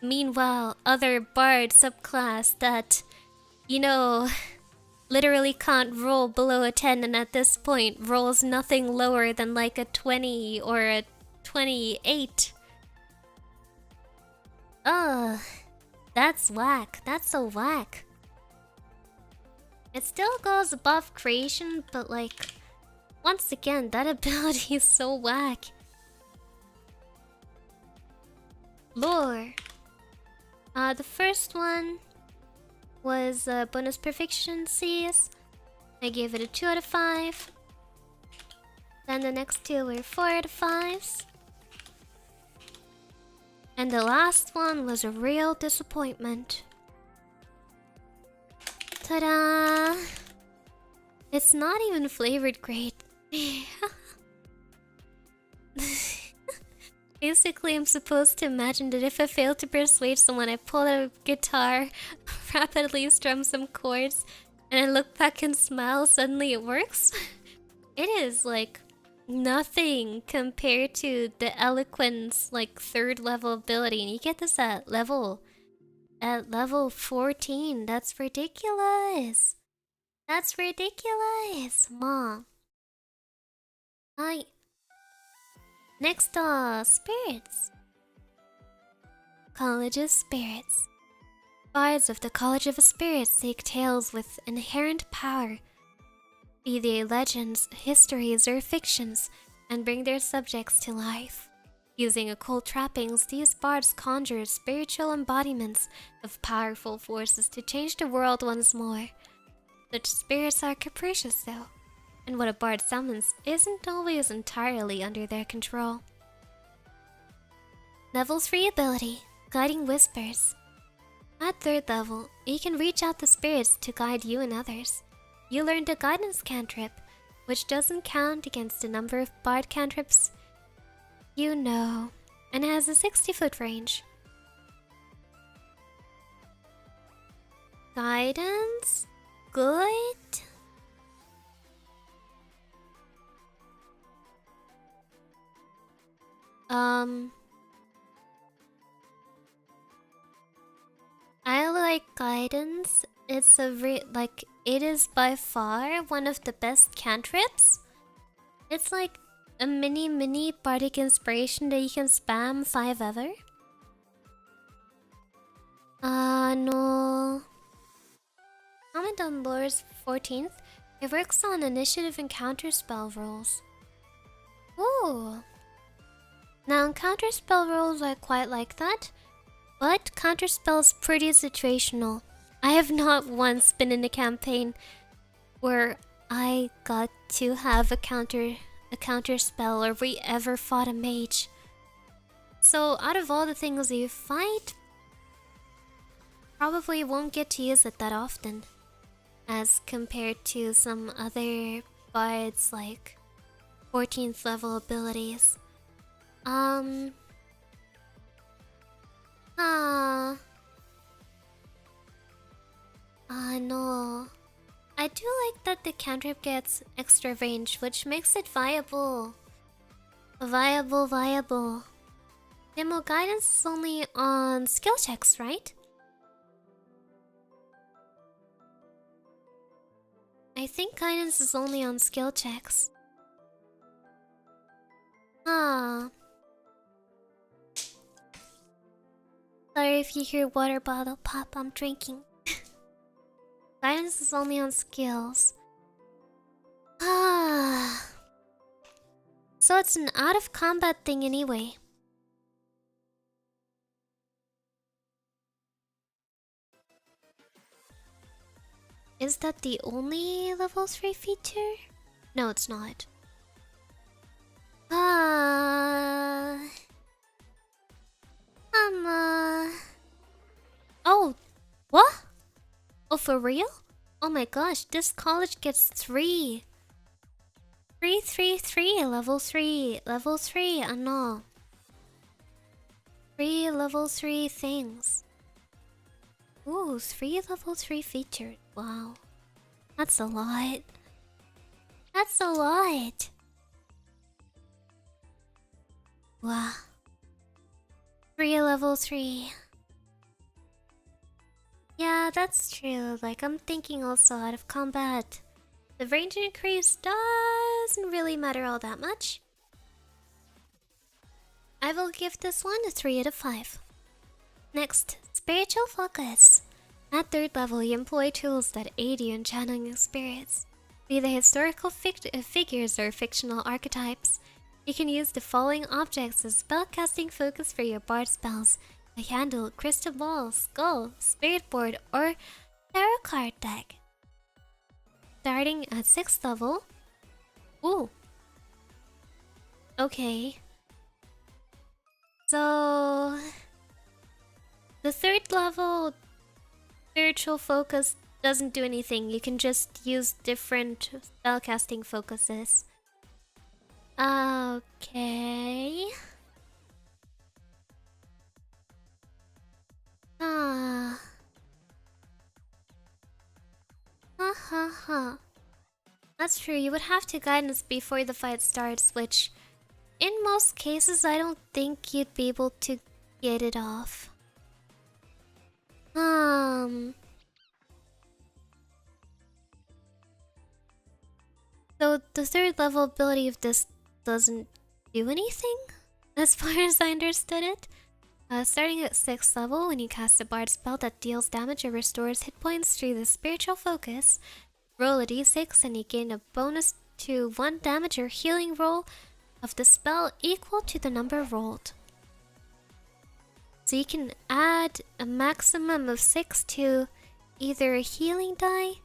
Meanwhile, other bard subclass that, you know, literally can't roll below a 10 and at this point rolls nothing lower than like a 20 or a 28. Ugh, that's whack. That's so whack. It still goes above creation, but like, once again, that ability is so whack. Lore. The first one was bonus proficiencies. I gave it a 2 out of 5. Then the next two were 4 out of 5s. And the last one was a real disappointment. Ta-da! It's not even flavored great. Basically, I'm supposed to imagine that if I fail to persuade someone, I pull out a guitar, rapidly strum some chords, and I look back and smile, suddenly it works? It is, like, nothing compared to the Eloquence, like, 3rd level ability, and you get this at level 14. That's ridiculous. That's ridiculous, Mom. Hi. Next, spirits. College of Spirits. Bards of the College of Spirits seek tales with inherent power, be they legends, histories, or fictions, and bring their subjects to life. Using occult trappings, these bards conjure spiritual embodiments of powerful forces to change the world once more. Such spirits are capricious, though, and what a bard summons isn't always entirely under their control. Level 3 ability, Guiding Whispers. At 3rd level, you can reach out to spirits to guide you and others. You learned a guidance cantrip, which doesn't count against the number of bard cantrips you know, and has a 60-foot range. Guidance? Good? I like guidance. It's it is by far one of the best cantrips. It's like a mini bardic inspiration that you can spam 5 ever. No. Comment on Lore's 14th. It works on initiative and counter spell rolls. Ooh. Now, counter spell rolls I quite like that, but counter spell's pretty situational. I have not once been in a campaign where I got to have a counter spell or we ever fought a mage. So out of all the things you fight, probably won't get to use it that often as compared to some other bards like 14th level abilities. No. I do like that the cantrip gets extra range, which makes it viable. Viable. Demo guidance is only on skill checks, right? I think guidance is only on skill checks. Sorry if you hear water bottle pop, I'm drinking. Guidance is only on skills. So it's an out of combat thing anyway. Is that the only level 3 feature? No, it's not. Oh, what? Oh, for real? Oh my gosh, this college gets 3. 3, 3, 3, level 3, level 3, ano. 3 level 3 things. Ooh, 3 level 3 featured. Wow. That's a lot. That's a lot. Wow. 3 level 3. Yeah, that's true. Like, I'm thinking also out of combat. The range increase doesn't really matter all that much. I will give this one a 3 out of 5. Next, Spiritual Focus. At 3rd level, you employ tools that aid you in channeling your spirits. Be they historical figures or fictional archetypes. You can use the following objects as spellcasting focus for your bard spells: a candle, crystal ball, skull, spirit board, or tarot card deck. Starting at 6th level. Ooh. Okay. So the 3rd level spiritual focus doesn't do anything. You can just use different spellcasting focuses. Okay. Ah. That's true. You would have to guidance before the fight starts, which in most cases I don't think you'd be able to get it off. So the 3rd level ability of this doesn't do anything, as far as I understood it. Starting at 6th level, when you cast a bard spell that deals damage or restores hit points through the spiritual focus, roll a d6 and you gain a bonus to 1 damage or healing roll of the spell equal to the number rolled. So you can add a maximum of 6 to either a healing die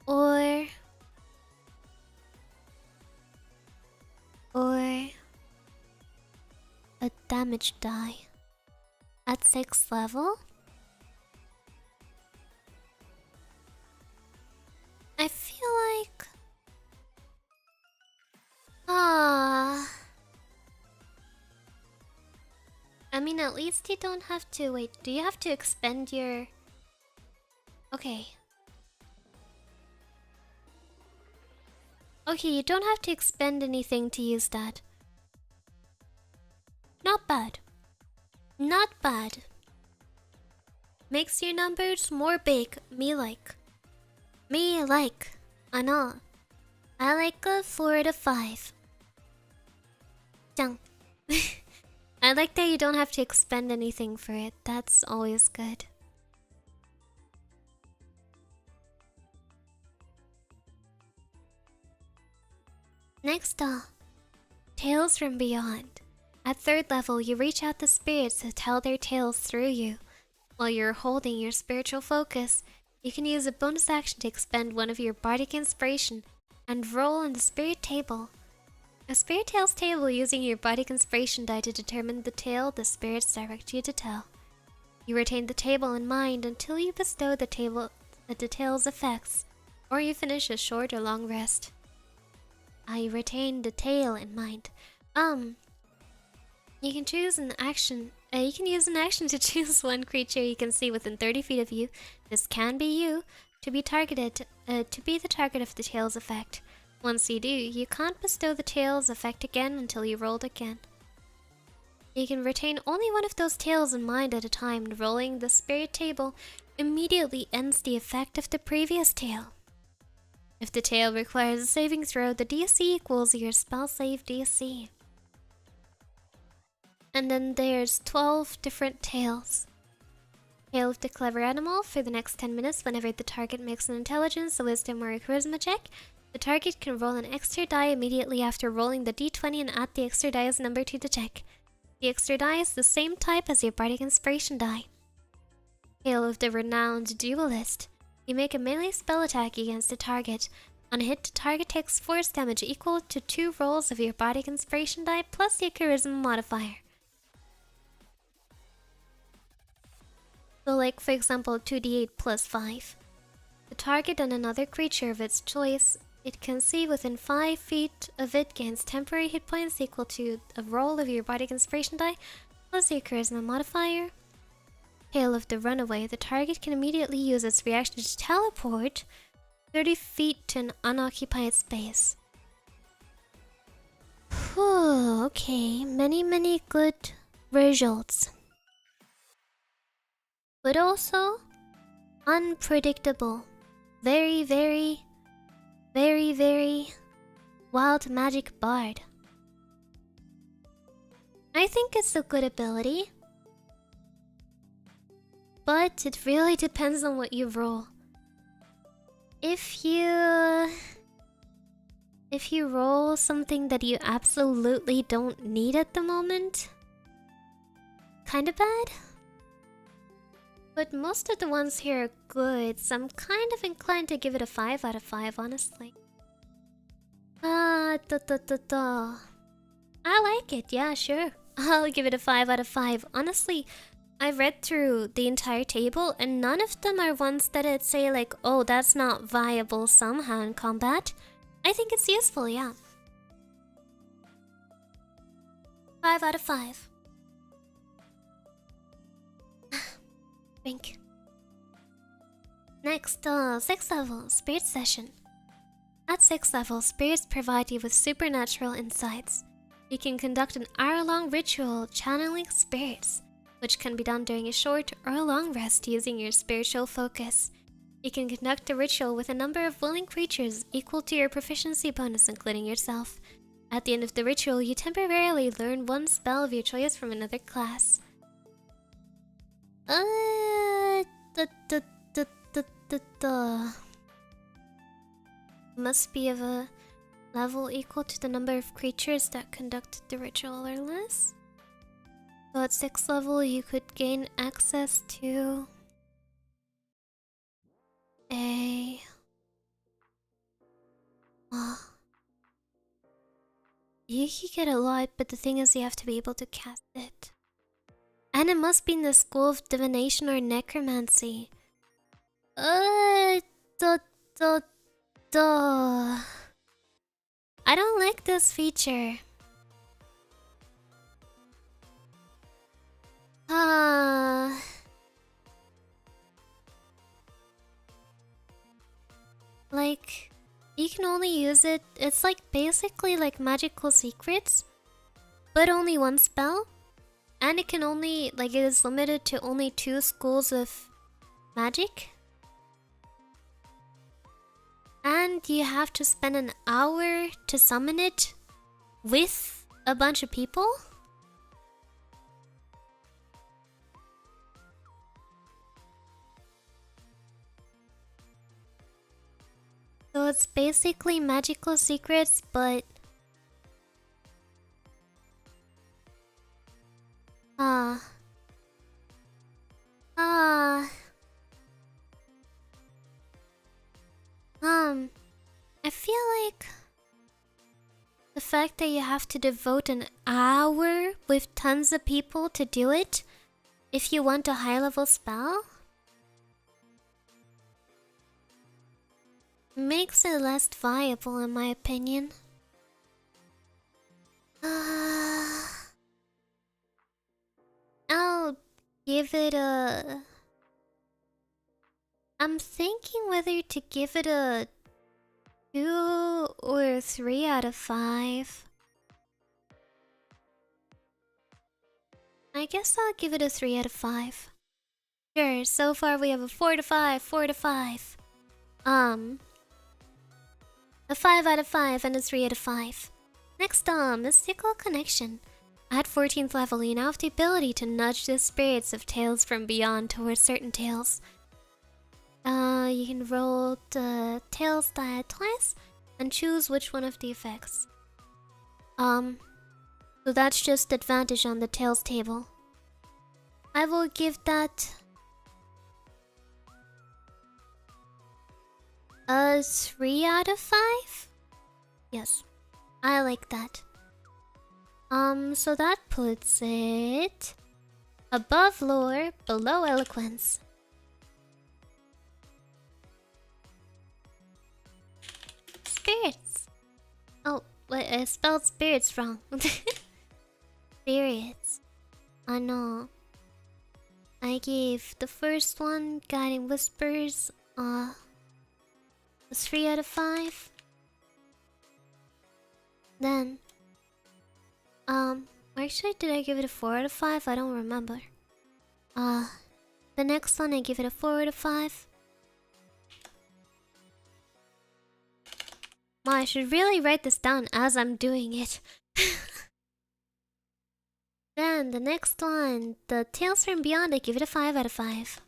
or a damage die. At 6th level, I feel like I mean, at least you don't have to wait. Do you have to expend your... Okay. Okay, you don't have to expend anything to use that. Not bad. Not bad. Makes your numbers more big. Me like. Ano. I like a 4 out of 5. Dang. I like that you don't have to expend anything for it. That's always good. Next up, Tales from Beyond. At 3rd level, you reach out to spirits to tell their tales through you. While you're holding your spiritual focus, you can use a bonus action to expend one of your bardic inspiration and roll on the spirit table. A spirit tales table using your bardic inspiration die to determine the tale the spirits direct you to tell. You retain the table in mind until you bestow the tale's effects, or you finish a short or long rest. I retain the tale in mind. You can choose an action. You can use an action to choose one creature you can see within 30 feet of you. This can be you to be targeted. To be the target of the tale's effect. Once you do, you can't bestow the tale's effect again until you rolled again. You can retain only one of those tales in mind at a time, and rolling the spirit table immediately ends the effect of the previous tale. If the tale requires a saving throw, the DC equals your spell save DC. And then there's 12 different tales. Tale of the Clever Animal for the next 10 minutes. Whenever the target makes an intelligence, a wisdom, or a charisma check, the target can roll an extra die immediately after rolling the d20 and add the extra die's number to the check. The extra die is the same type as your bardic inspiration die. Tale of the Renowned Duelist. You make a melee spell attack against a target. On a hit, the target takes force damage equal to 2 rolls of your bardic inspiration die plus your charisma modifier. So like for example 2d8 plus 5. The target and another creature of its choice it can see within 5 feet of it gains temporary hit points equal to a roll of your bardic inspiration die plus your charisma modifier. Hail of the runaway. The target can immediately use its reaction to teleport 30 feet to an unoccupied space. Whew, okay, many good results. But also unpredictable. Very wild magic bard. I think it's a good ability, but it really depends on what you roll. If you roll something that you absolutely don't need at the moment, kinda bad. But most of the ones here are good, so I'm kind of inclined to give it a 5 out of 5, honestly. I like it, yeah, sure. I'll give it a 5 out of 5. Honestly, I read through the entire table and none of them are ones that I'd say like, oh, that's not viable somehow in combat. I think it's useful, yeah. 5 out of 5. Drink. Next, 6th level, Spirit Session. At 6th level, spirits provide you with supernatural insights. You can conduct an hour-long ritual channeling spirits, which can be done during a short or a long rest using your spiritual focus. You can conduct a ritual with a number of willing creatures equal to your proficiency bonus, including yourself. At the end of the ritual, you temporarily learn one spell of your choice from another class. Must be of a level equal to the number of creatures that conducted the ritual or less. So at 6th level, you could gain access to a... you could get a lot, but the thing is you have to be able to cast it. And it must be in the school of divination or necromancy. I don't like this feature. Like, you can only use it, it's like basically like magical secrets, but only one spell. And it can only, like, it is limited to only 2 schools of magic. And you have to spend an hour to summon it with a bunch of people. So it's basically magical secrets, but I feel like the fact that you have to devote an hour with tons of people to do it, if you want a high level spell, makes it less viable in my opinion. I'll give it a... I'm thinking whether to give it a 2 or 3 out of 5. I guess I'll give it a 3 out of 5. Sure, so far we have a 4 to 5, 4 to 5. A 5 out of 5 and a 3 out of 5. Next, Mystical Connection. At 14th level, you now have the ability to nudge the spirits of tales from beyond towards certain tales. You can roll the tails die twice and choose which one of the effects. So that's just advantage on the tails table. I will give that a 3 out of 5? Yes, I like that. So that puts it above lore, below eloquence. spirits. Oh, wait, I spelled spirits wrong. Spirits. I know. I gave the first one, Guiding Whispers, a 3 out of 5. Then, actually, did I give it a 4 out of 5? I don't remember. The next one I give it a 4 out of 5. Well, I should really write this down as I'm doing it. Then the next one, the Tales from Beyond, I give it a 5 out of 5.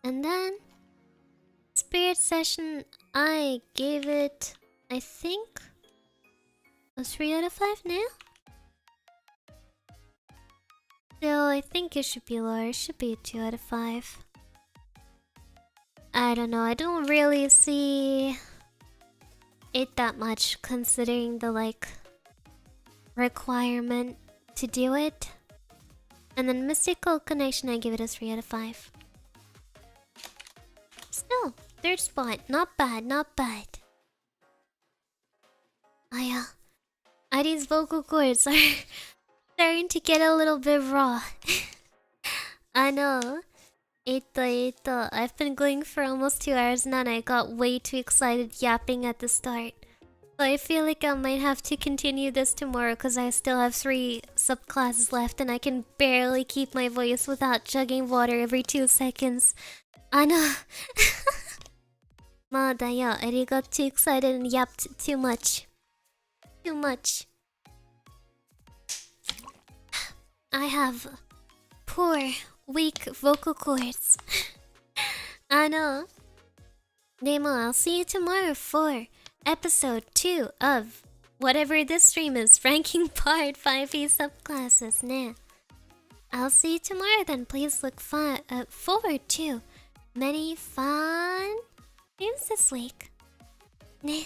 And then Spirit Session, I gave it, I think, a 3 out of 5 now? Still, I think it should be lower. It should be a 2 out of 5. I don't know, I don't really see it that much considering the requirement to do it. And then Mystical Connection, I give it a 3 out of 5. Still, third spot, not bad, not bad. Airi's vocal cords are starting to get a little bit raw. I know. I've been going for almost 2 hours now and I got way too excited yapping at the start. So I feel like I might have to continue this tomorrow because I still have 3 subclasses left and I can barely keep my voice without chugging water every 2 seconds. I know. Yeah, Airi got too excited and yapped too much. Too much. I have poor, weak vocal cords. I know. Nemo, I'll see you tomorrow for episode 2 of whatever this stream is, ranking part 5e subclasses. Nah. I'll see you tomorrow then. Please look forward to many fun games this week. Nah.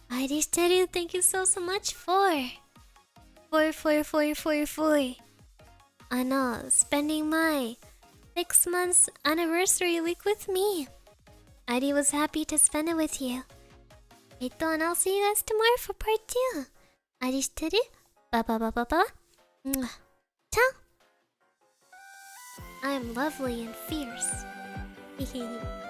Airi Steru, thank you so much for I know, spending my 6 months anniversary week with me. Airi was happy to spend it with you. And I'll see you guys tomorrow for part 2. Airi Steru, ba. Ciao. I am lovely and fierce. Hehehe.